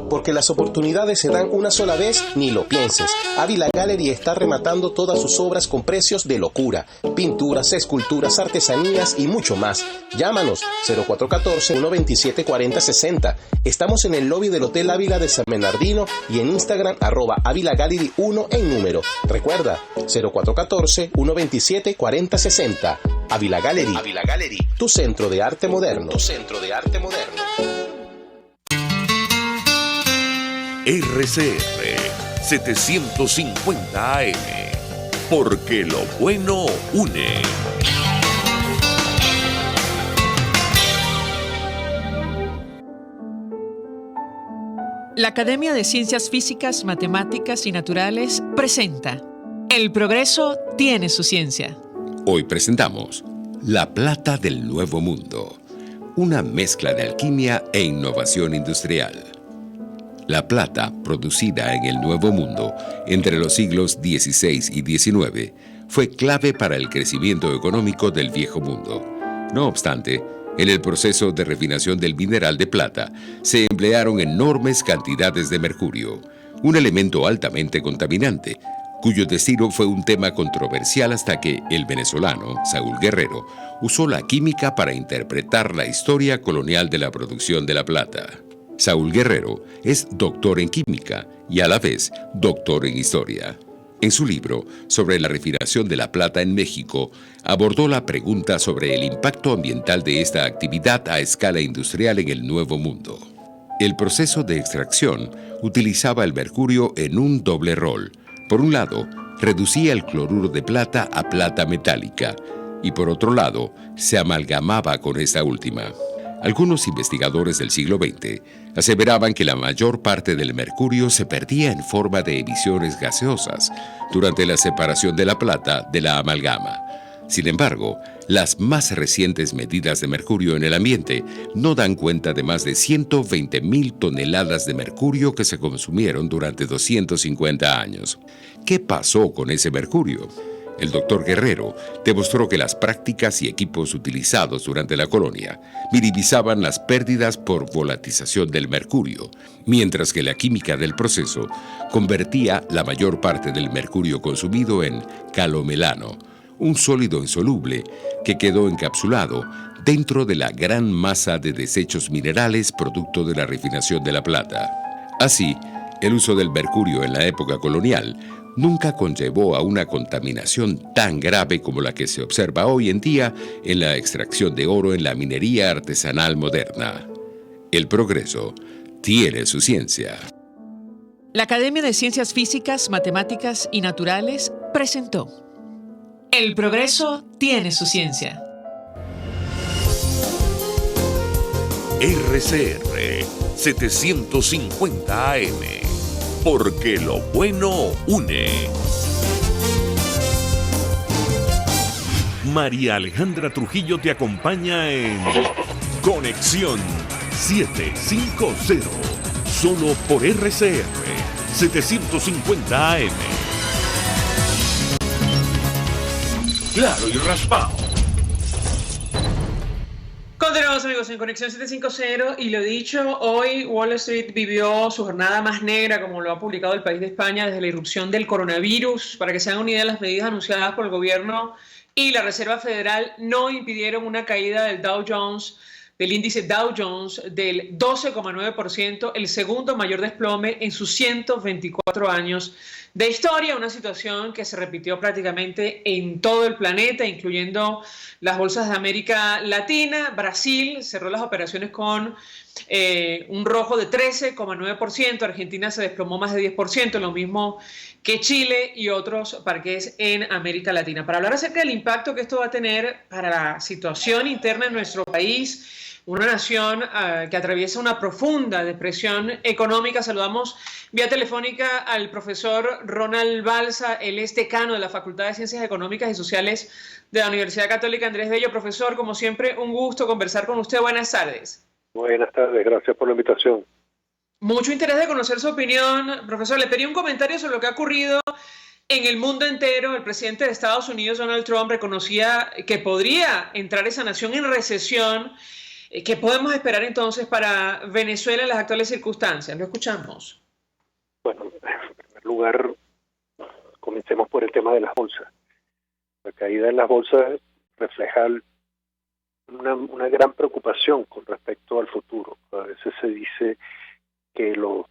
S10: ¿Por Porque las oportunidades se dan una sola vez, ni lo pienses. Ávila Gallery está rematando todas sus obras con precios de locura. Pinturas, esculturas, artesanías y mucho más. Llámanos 0414-127-4060. Estamos en el lobby del Hotel Ávila de San Bernardino y en Instagram @Ávila Gallery 1 en número. Recuerda, 0414-127-4060. Ávila Gallery. Ávila Gallery, tu centro de arte moderno. Tu centro de arte moderno.
S2: RCR 750 AM, porque lo bueno une.
S1: La Academia de Ciencias Físicas, Matemáticas y Naturales presenta El progreso tiene su ciencia.
S5: Hoy presentamos La plata del Nuevo Mundo, una mezcla de alquimia e innovación industrial. La plata, producida en el Nuevo Mundo entre los siglos XVI y XIX, fue clave para el crecimiento económico del Viejo Mundo. No obstante, en el proceso de refinación del mineral de plata se emplearon enormes cantidades de mercurio, un elemento altamente contaminante, cuyo destino fue un tema controversial hasta que el venezolano, Saúl Guerrero, usó la química para interpretar la historia colonial de la producción de la plata. Saúl Guerrero es doctor en química y a la vez doctor en historia. En su libro sobre la refinación de la plata en México, abordó la pregunta sobre el impacto ambiental de esta actividad a escala industrial en el Nuevo Mundo. El proceso de extracción utilizaba el mercurio en un doble rol. Por un lado, reducía el cloruro de plata a plata metálica y por otro lado, se amalgamaba con esta última. Algunos investigadores del siglo XX aseveraban que la mayor parte del mercurio se perdía en forma de emisiones gaseosas durante la separación de la plata de la amalgama. Sin embargo, las más recientes medidas de mercurio en el ambiente no dan cuenta de más de 120,000 toneladas de mercurio que se consumieron durante 250 años. ¿Qué pasó con ese mercurio? El doctor Guerrero demostró que las prácticas y equipos utilizados durante la colonia minimizaban las pérdidas por volatización del mercurio, mientras que la química del proceso convertía la mayor parte del mercurio consumido en calomelano, un sólido insoluble que quedó encapsulado dentro de la gran masa de desechos minerales producto de la refinación de la plata. Así, el uso del mercurio en la época colonial nunca conllevó a una contaminación tan grave como la que se observa hoy en día en la extracción de oro en la minería artesanal moderna. El progreso tiene su ciencia.
S1: La Academia de Ciencias Físicas, Matemáticas y Naturales presentó El progreso tiene su ciencia.
S2: RCR 750 AM, porque lo bueno une. María Alejandra Trujillo te acompaña en Conexión 750, solo por RCR 750 AM. Claro y raspado.
S1: Continuamos, amigos, en Conexión 750 y lo dicho, hoy Wall Street vivió su jornada más negra, como lo ha publicado el país de España, desde la irrupción del coronavirus. Para que se hagan una idea, las medidas anunciadas por el gobierno y la Reserva Federal no impidieron una caída del del índice Dow Jones del 12,9%, el segundo mayor desplome en sus 124 años de historia, una situación que se repitió prácticamente en todo el planeta, incluyendo las bolsas de América Latina. Brasil cerró las operaciones con un rojo de 13,9%, Argentina se desplomó más de 10%, lo mismo que Chile y otros parques en América Latina. Para hablar acerca del impacto que esto va a tener para la situación interna en nuestro país, una nación que atraviesa una profunda depresión económica, saludamos vía telefónica al profesor Ronald Balsa. Él es decano de la Facultad de Ciencias Económicas y Sociales de la Universidad Católica Andrés Bello. Profesor, como siempre, un gusto conversar con usted. Buenas tardes.
S11: Buenas tardes, gracias por la invitación.
S1: Mucho interés de conocer su opinión. Profesor, le pedí un comentario sobre lo que ha ocurrido en el mundo entero. El presidente de Estados Unidos, Donald Trump, reconocía que podría entrar esa nación en recesión. ¿Qué podemos esperar entonces para Venezuela en las actuales circunstancias? Lo escuchamos.
S11: Bueno, en primer lugar, comencemos por el tema de las bolsas. La caída en las bolsas refleja una gran preocupación con respecto al futuro. A veces se dice que los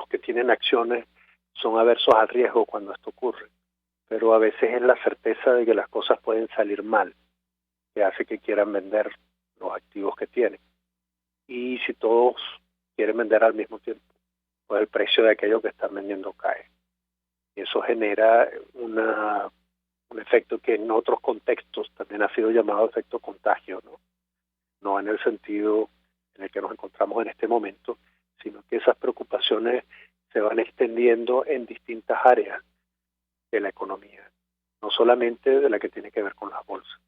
S11: que tienen acciones son aversos al riesgo cuando esto ocurre, pero a veces es la certeza de que las cosas pueden salir mal que hace que quieran vender los activos que tienen. Y si todos quieren vender al mismo tiempo, pues el precio de aquello que están vendiendo cae. Y eso genera un efecto que en otros contextos también ha sido llamado efecto contagio, no en el sentido en el que nos encontramos en este momento, sino que esas preocupaciones se van extendiendo en distintas áreas de la economía, no solamente de la que tiene que ver con las bolsas.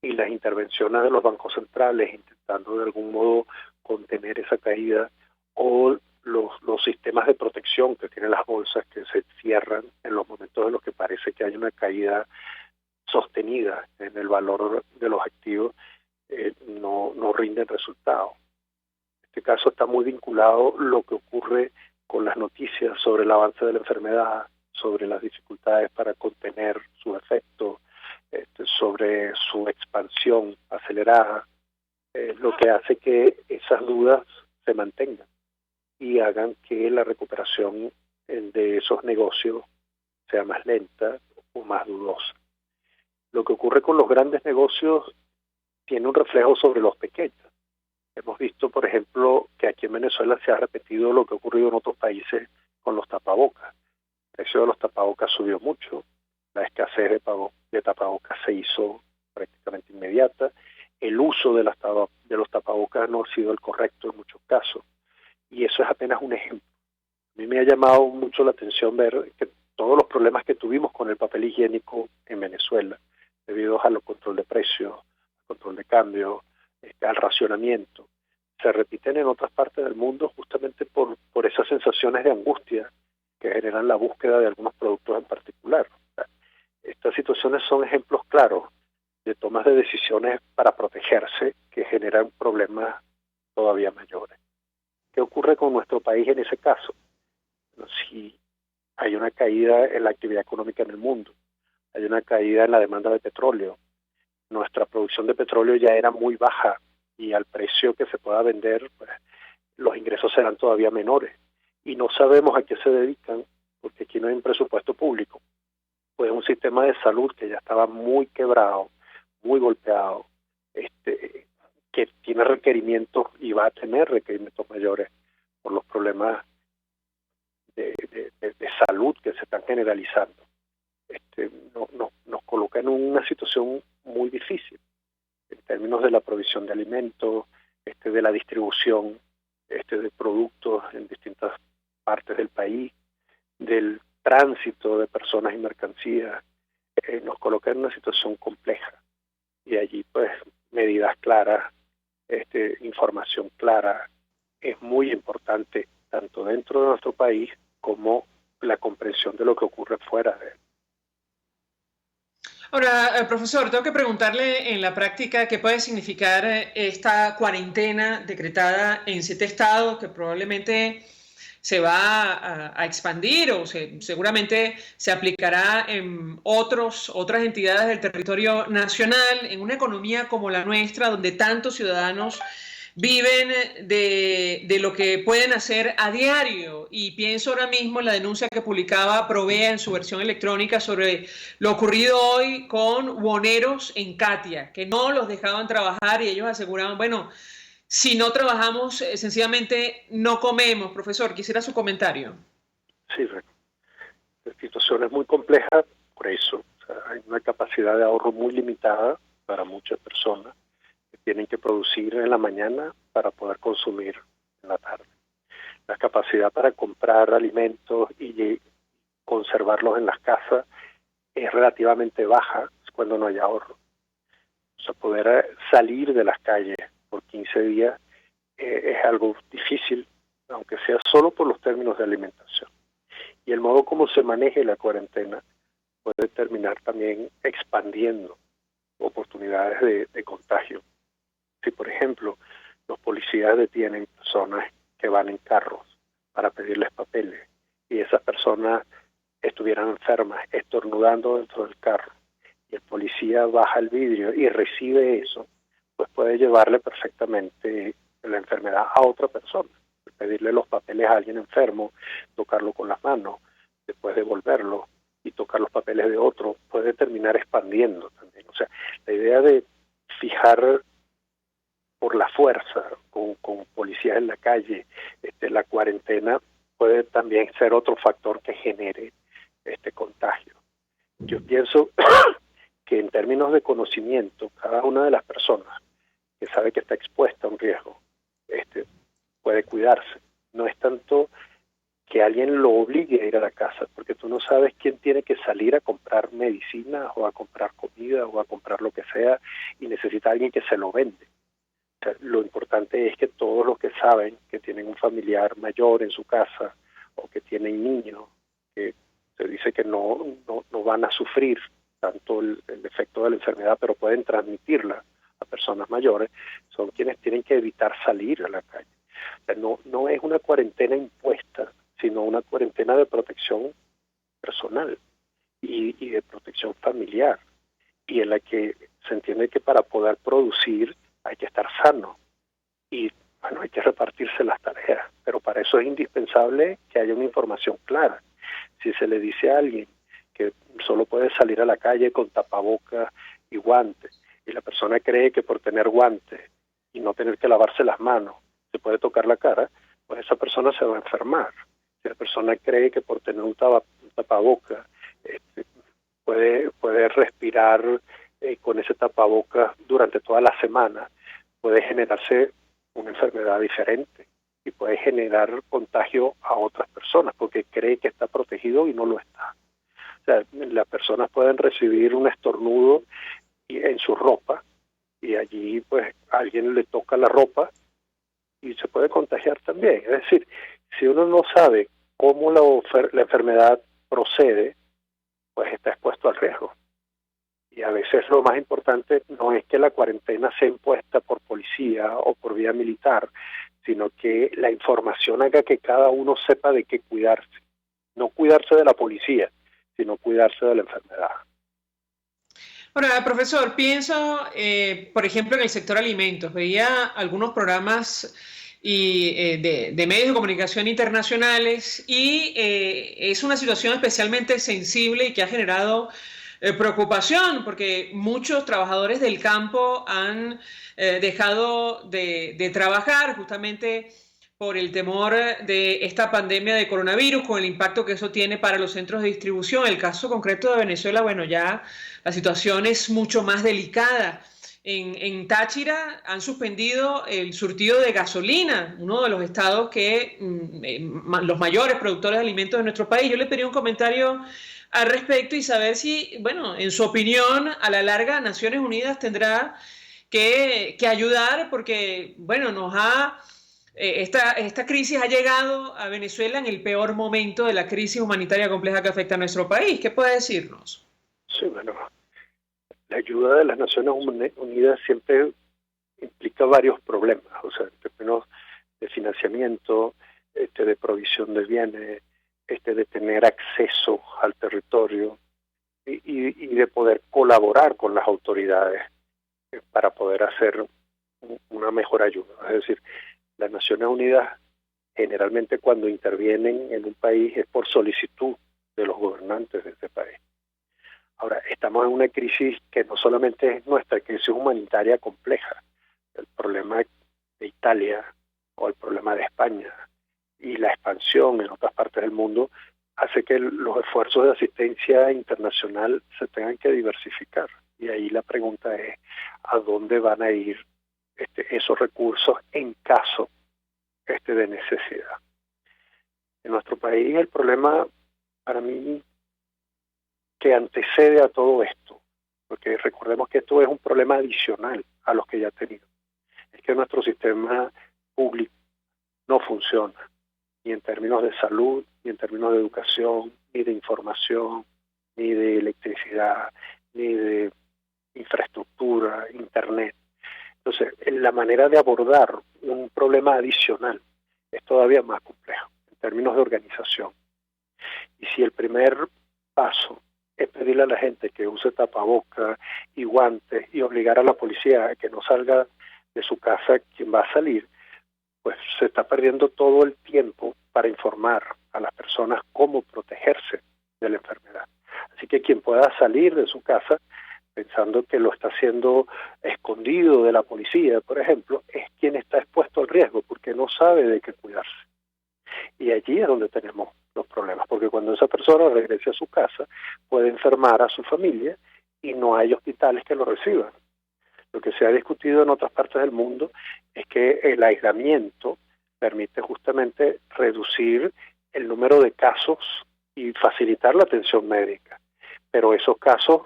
S11: Y las intervenciones de los bancos centrales intentando de algún modo contener esa caída, o los sistemas de protección que tienen las bolsas que se cierran en los momentos en los que parece que hay una caída sostenida en el valor de los activos, no rinden resultados. En este caso está muy vinculado lo que ocurre con las noticias sobre el avance de la enfermedad, sobre las dificultades para contener su efecto, sobre su expansión acelerada, lo que hace que esas dudas se mantengan y hagan que la recuperación de esos negocios sea más lenta o más dudosa. Lo que ocurre con los grandes negocios tiene un reflejo sobre los pequeños. Hemos visto, por ejemplo, que aquí en Venezuela se ha repetido lo que ha ocurrido en otros países con los tapabocas. El precio de los tapabocas subió mucho, la escasez de tapabocas se hizo prácticamente inmediata, el uso de los tapabocas no ha sido el correcto en muchos casos, y eso es apenas un ejemplo. A mí me ha llamado mucho la atención ver que todos los problemas que tuvimos con el papel higiénico en Venezuela, debido al control de precios, al control de cambio, al racionamiento, se repiten en otras partes del mundo justamente por esas sensaciones de angustia que generan la búsqueda de algunos productos en particular. Estas situaciones son ejemplos claros de tomas de decisiones para protegerse que generan problemas todavía mayores. ¿Qué ocurre con nuestro país en ese caso? Si hay una caída en la actividad económica en el mundo, hay una caída en la demanda de petróleo, nuestra producción de petróleo ya era muy baja y al precio que se pueda vender, pues, los ingresos serán todavía menores. Y no sabemos a qué se dedican, porque aquí no hay un presupuesto público. Pues un sistema de salud que ya estaba muy quebrado, muy golpeado, que tiene requerimientos y va a tener requerimientos mayores por los problemas de salud que se están generalizando. Nos coloca en una situación muy difícil en términos de la provisión de alimentos, de la distribución de productos en distintas partes del país, del tránsito de personas y mercancías, nos coloca en una situación compleja. Y allí, pues, medidas claras, información clara, es muy importante, tanto dentro de nuestro país como la comprensión de lo que ocurre fuera de él.
S1: Ahora, profesor, tengo que preguntarle en la práctica qué puede significar esta cuarentena decretada en 7 estados, que probablemente se va a expandir o seguramente se aplicará en otras entidades del territorio nacional, en una economía como la nuestra, donde tantos ciudadanos viven de lo que pueden hacer a diario. Y pienso ahora mismo en la denuncia que publicaba Provea en su versión electrónica sobre lo ocurrido hoy con buhoneros en Catia, que no los dejaban trabajar y ellos aseguraban, bueno, si no trabajamos, sencillamente no comemos. Profesor, quisiera su comentario.
S11: Sí, la situación es muy compleja por eso. O sea, hay una capacidad de ahorro muy limitada para muchas personas que tienen que producir en la mañana para poder consumir en la tarde. La capacidad para comprar alimentos y conservarlos en las casas es relativamente baja cuando no hay ahorro. O sea, poder salir de las calles por 15 días es algo difícil, aunque sea solo por los términos de alimentación. Y el modo como se maneje la cuarentena puede terminar también expandiendo oportunidades de contagio. Si, por ejemplo, los policías detienen personas que van en carros para pedirles papeles y esas personas estuvieran enfermas, estornudando dentro del carro, y el policía baja el vidrio y recibe eso, pues puede llevarle perfectamente la enfermedad a otra persona. Pedirle los papeles a alguien enfermo, tocarlo con las manos, después devolverlo y tocar los papeles de otro, puede terminar expandiendo también. O sea, la idea de fijar por la fuerza con policías en la calle la cuarentena puede también ser otro factor que genere este contagio. Yo pienso que en términos de conocimiento, cada una de las personas que sabe que está expuesta a un riesgo puede cuidarse. No es tanto que alguien lo obligue a ir a la casa, porque tú no sabes quién tiene que salir a comprar medicina o a comprar comida o a comprar lo que sea y necesita alguien que se lo vende. O sea, lo importante es que todos los que saben que tienen un familiar mayor en su casa o que tienen niños, que se dice que no van a sufrir tanto el efecto de la enfermedad, pero pueden transmitirla a personas mayores, son quienes tienen que evitar salir a la calle. O sea, no es una cuarentena impuesta, sino una cuarentena de protección personal y de protección familiar, y en la que se entiende que para poder producir hay que estar sano y bueno, hay que repartirse las tareas, pero para eso es indispensable que haya una información clara. Si se le dice a alguien que solo puede salir a la calle con tapabocas y guantes, y la persona cree que por tener guantes y no tener que lavarse las manos se puede tocar la cara, pues esa persona se va a enfermar. Si la persona cree que por tener un tapabocas puede respirar con ese tapabocas durante toda la semana, puede generarse una enfermedad diferente y puede generar contagio a otras personas porque cree que está protegido y no lo está. O sea, las personas pueden recibir un estornudo en su ropa y allí pues alguien le toca la ropa y se puede contagiar también. Es decir, si uno no sabe cómo la enfermedad procede, pues está expuesto al riesgo. Y a veces lo más importante no es que la cuarentena sea impuesta por policía o por vía militar, sino que la información haga que cada uno sepa de qué cuidarse. No cuidarse de la policía, sino cuidarse de la enfermedad.
S1: Ahora, profesor, pienso, por ejemplo, en el sector alimentos. Veía algunos programas de medios de comunicación internacionales y es una situación especialmente sensible y que ha generado preocupación porque muchos trabajadores del campo han dejado de trabajar justamente por el temor de esta pandemia de coronavirus, con el impacto que eso tiene para los centros de distribución. El caso concreto de Venezuela, bueno, ya la situación es mucho más delicada. En Táchira han suspendido el surtido de gasolina, uno de los estados que los mayores productores de alimentos de nuestro país. Yo le pedí un comentario al respecto y saber si, bueno, en su opinión, a la larga Naciones Unidas tendrá que ayudar porque, bueno, esta crisis ha llegado a Venezuela en el peor momento de la crisis humanitaria compleja que afecta a nuestro país. ¿Qué puede decirnos?
S11: Sí, bueno, la ayuda de las Naciones Unidas siempre implica varios problemas, o sea, en términos de financiamiento, de provisión de bienes, de tener acceso al territorio y de poder colaborar con las autoridades para poder hacer una mejor ayuda. Es decir, las Naciones Unidas generalmente cuando intervienen en un país es por solicitud de los gobernantes de ese país. Ahora, estamos en una crisis que no solamente es nuestra crisis humanitaria compleja, el problema de Italia o el problema de España y la expansión en otras partes del mundo hace que los esfuerzos de asistencia internacional se tengan que diversificar. Y ahí la pregunta es, ¿a dónde van a ir esos recursos en caso de necesidad? En nuestro país el problema, para mí, que antecede a todo esto, porque recordemos que esto es un problema adicional a los que ya tenemos, es que nuestro sistema público no funciona, ni en términos de salud, ni en términos de educación, ni de información, ni de electricidad, ni de infraestructura, internet. Entonces, la manera de abordar un problema adicional es todavía más complejo en términos de organización. Y si el primer paso es pedirle a la gente que use tapabocas y guantes y obligar a la policía a que no salga de su casa quien va a salir, pues se está perdiendo todo el tiempo para informar a las personas cómo protegerse de la enfermedad. Así que quien pueda salir de su casa pensando que lo está haciendo escondido de la policía, por ejemplo, es quien está expuesto al riesgo porque no sabe de qué cuidarse. Y allí es donde tenemos los problemas, porque cuando esa persona regrese a su casa puede enfermar a su familia y no hay hospitales que lo reciban. Lo que se ha discutido en otras partes del mundo es que el aislamiento permite justamente reducir el número de casos y facilitar la atención médica, pero esos casos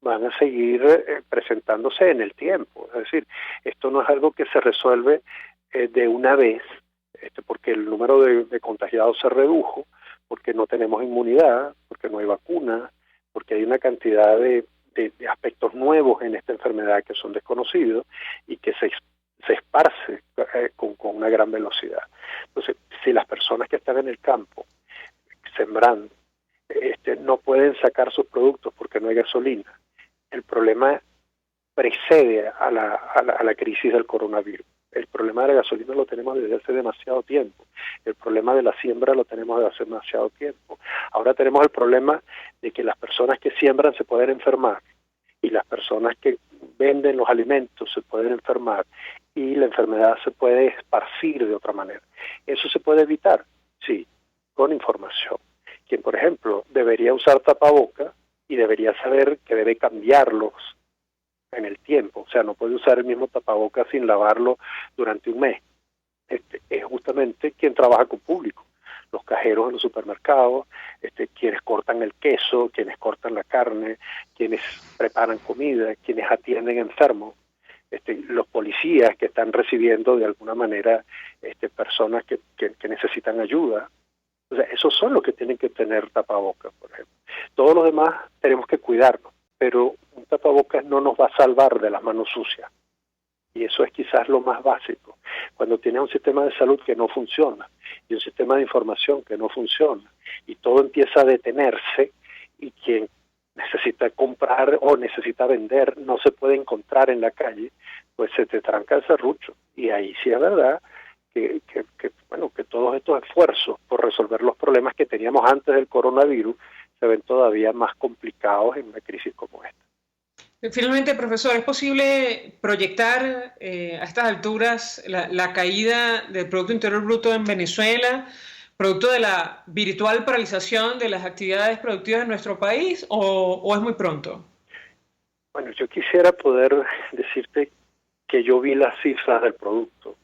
S11: van a seguir presentándose en el tiempo. Es decir, esto no es algo que se resuelve de una vez, porque el número de contagiados se redujo, porque no tenemos inmunidad, porque no hay vacuna, porque hay una cantidad de aspectos nuevos en esta enfermedad que son desconocidos y que se esparce con una gran velocidad. Entonces, si las personas que están en el campo sembrando no pueden sacar sus productos porque no hay gasolina, el problema precede a la crisis del coronavirus. El problema de la gasolina lo tenemos desde hace demasiado tiempo. El problema de la siembra lo tenemos desde hace demasiado tiempo. Ahora tenemos el problema de que las personas que siembran se pueden enfermar y las personas que venden los alimentos se pueden enfermar y la enfermedad se puede esparcir de otra manera. ¿Eso se puede evitar? Sí, con información. Quien, por ejemplo, debería usar tapabocas y debería saber que debe cambiarlos en el tiempo, o sea, no puede usar el mismo tapabocas sin lavarlo durante un mes. Es justamente quien trabaja con público, los cajeros en los supermercados, quienes cortan el queso, quienes cortan la carne, quienes preparan comida, quienes atienden enfermos, los policías que están recibiendo de alguna manera personas que necesitan ayuda. O sea, esos son los que tienen que tener tapabocas, por ejemplo. Todos los demás tenemos que cuidarnos, pero un tapabocas no nos va a salvar de las manos sucias. Y eso es quizás lo más básico. Cuando tienes un sistema de salud que no funciona y un sistema de información que no funciona y todo empieza a detenerse y quien necesita comprar o necesita vender no se puede encontrar en la calle, pues se te tranca el serrucho. Y ahí sí es verdad que todos estos esfuerzos por resolver los problemas que teníamos antes del coronavirus se ven todavía más complicados en una crisis como esta.
S1: Finalmente, profesor, ¿es posible proyectar a estas alturas la caída del Producto Interior Bruto en Venezuela, producto de la virtual paralización de las actividades productivas en nuestro país, o es muy pronto?
S11: Bueno, yo quisiera poder decirte que yo vi las cifras del producto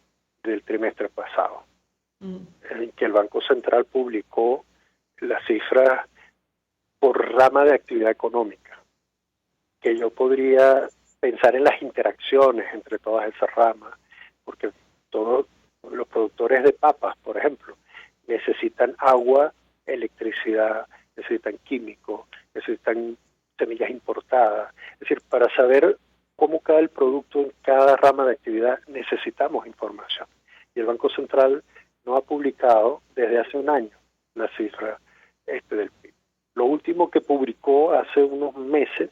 S11: del trimestre pasado, en que el Banco Central publicó las cifras por rama de actividad económica, que yo podría pensar en las interacciones entre todas esas ramas, porque todos los productores de papas, por ejemplo, necesitan agua, electricidad, necesitan químicos, necesitan semillas importadas. Es decir, para saber cómo cae el producto en cada rama de actividad necesitamos información. Y el Banco Central no ha publicado desde hace un año la cifra del PIB. Lo último que publicó hace unos meses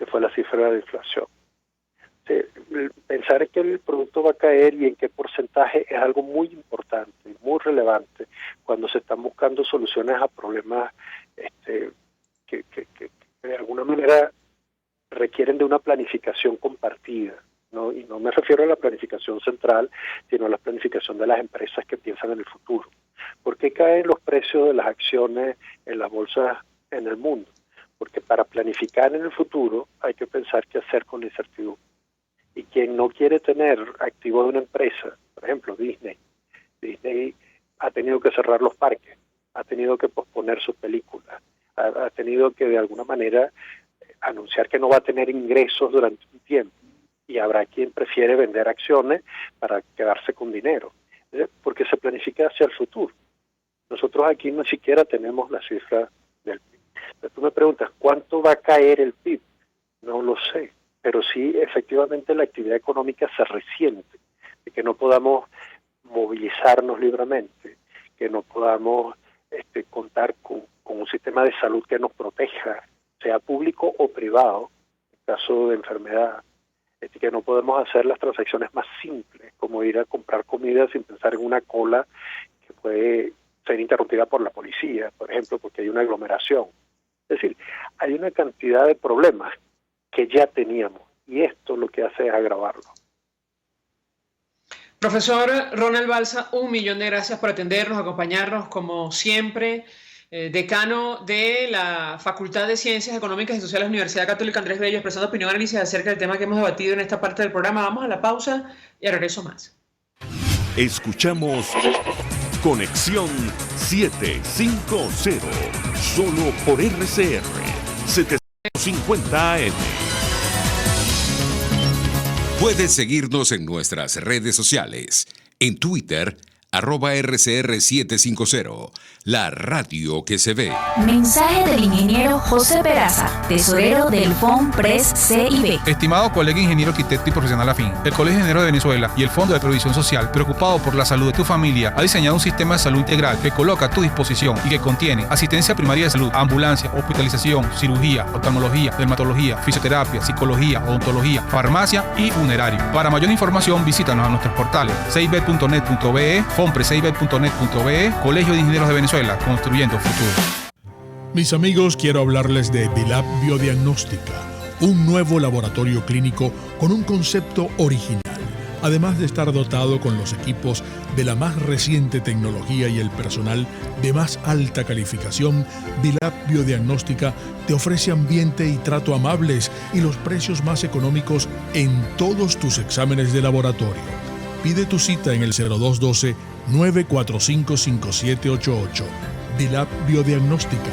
S11: fue la cifra de inflación. Pensar que el producto va a caer y en qué porcentaje es algo muy importante y muy relevante cuando se están buscando soluciones a problemas que de alguna manera requieren de una planificación compartida, ¿no? Y no me refiero a la planificación central, sino a la planificación de las empresas que piensan en el futuro. ¿Por qué caen los precios de las acciones en las bolsas en el mundo? Porque para planificar en el futuro hay que pensar qué hacer con la incertidumbre. Y quien no quiere tener activos de una empresa, por ejemplo Disney ha tenido que cerrar los parques, ha tenido que posponer sus películas, ha tenido que de alguna manera anunciar que no va a tener ingresos durante un tiempo, y habrá quien prefiere vender acciones para quedarse con dinero, porque se planifica hacia el futuro. Nosotros aquí no siquiera tenemos la cifra del PIB. Pero tú me preguntas, ¿cuánto va a caer el PIB? No lo sé, pero sí efectivamente la actividad económica se resiente, de que no podamos movilizarnos libremente, que no podamos contar con un sistema de salud que nos proteja, sea público o privado, en caso de enfermedad, que no podemos hacer las transacciones más simples, como ir a comprar comida sin pensar en una cola que puede ser interrumpida por la policía, por ejemplo, porque hay una aglomeración. Es decir, hay una cantidad de problemas que ya teníamos y esto lo que hace es agravarlo.
S1: Profesor Ronald Balsa, 1.000.000 de gracias por atendernos, acompañarnos como siempre. Decano de la Facultad de Ciencias Económicas y Sociales de la Universidad Católica Andrés Bello, expresando opinión y análisis acerca del tema que hemos debatido en esta parte del programa. Vamos a la pausa y a regreso más.
S2: Escuchamos Conexión 750, solo por RCR 750 AM.
S5: Puedes seguirnos en nuestras redes sociales. En Twitter, @RCR750, la radio que se ve.
S6: Mensaje del ingeniero José Peraza, tesorero del FOMPRES CIB.
S12: Estimado colega ingeniero arquitecto y profesional afín, el Colegio de Ingenieros de Venezuela y el Fondo de Previsión Social, preocupado por la salud de tu familia, ha diseñado un sistema de salud integral que coloca a tu disposición y que contiene asistencia primaria de salud, ambulancia, hospitalización, cirugía, oftalmología, dermatología, fisioterapia, psicología, odontología, farmacia y funerario. Para mayor información, visítanos a nuestros portales cib.net.be, fomprescib.net.be, Colegio de Ingenieros de Venezuela, construyendo futuro.
S13: Mis amigos, quiero hablarles de Dilab Biodiagnóstica, un nuevo laboratorio clínico con un concepto original. Además de estar dotado con los equipos de la más reciente tecnología y el personal de más alta calificación, Dilab Biodiagnóstica te ofrece ambiente y trato amables y los precios más económicos en todos tus exámenes de laboratorio. Pide tu cita en el 0212-945-5788. Dilab Biodiagnóstica.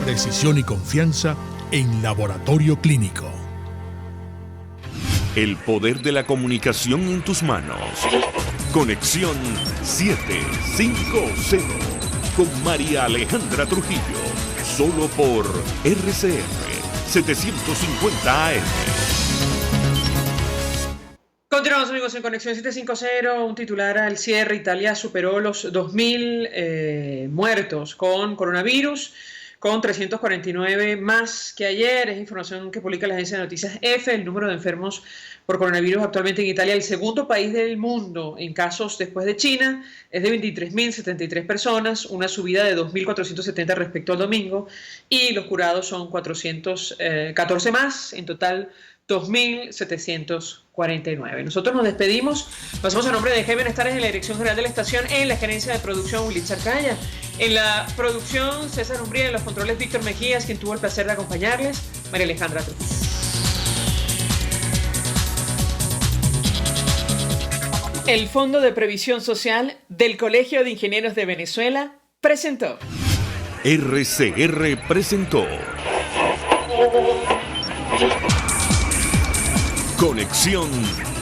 S13: Precisión y confianza en laboratorio clínico.
S2: El poder de la comunicación en tus manos. Conexión 750 con María Alejandra Trujillo. Solo por RCR 750 AM.
S1: Continuamos, amigos, en Conexión 750. Un titular al cierre: Italia superó los 2.000 muertos con coronavirus, con 349 más que ayer. Es información que publica la agencia de noticias EFE. El número de enfermos por coronavirus actualmente en Italia, el segundo país del mundo en casos después de China, es de 23.073 personas, una subida de 2.470 respecto al domingo, y los curados son 414 más, en total 2.749. Nosotros nos despedimos. Pasamos a nombre de G Bienestares en la dirección general de la estación, en la gerencia de producción Willy Charcaya, en la producción César Umbría, en los controles Víctor Mejías, quien tuvo el placer de acompañarles, María Alejandra Trujillo. El Fondo de Previsión Social del Colegio de Ingenieros de Venezuela presentó.
S2: RCR presentó Conexión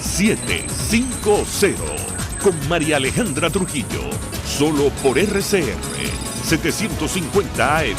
S2: 750 con María Alejandra Trujillo, solo por RCR 750 AM.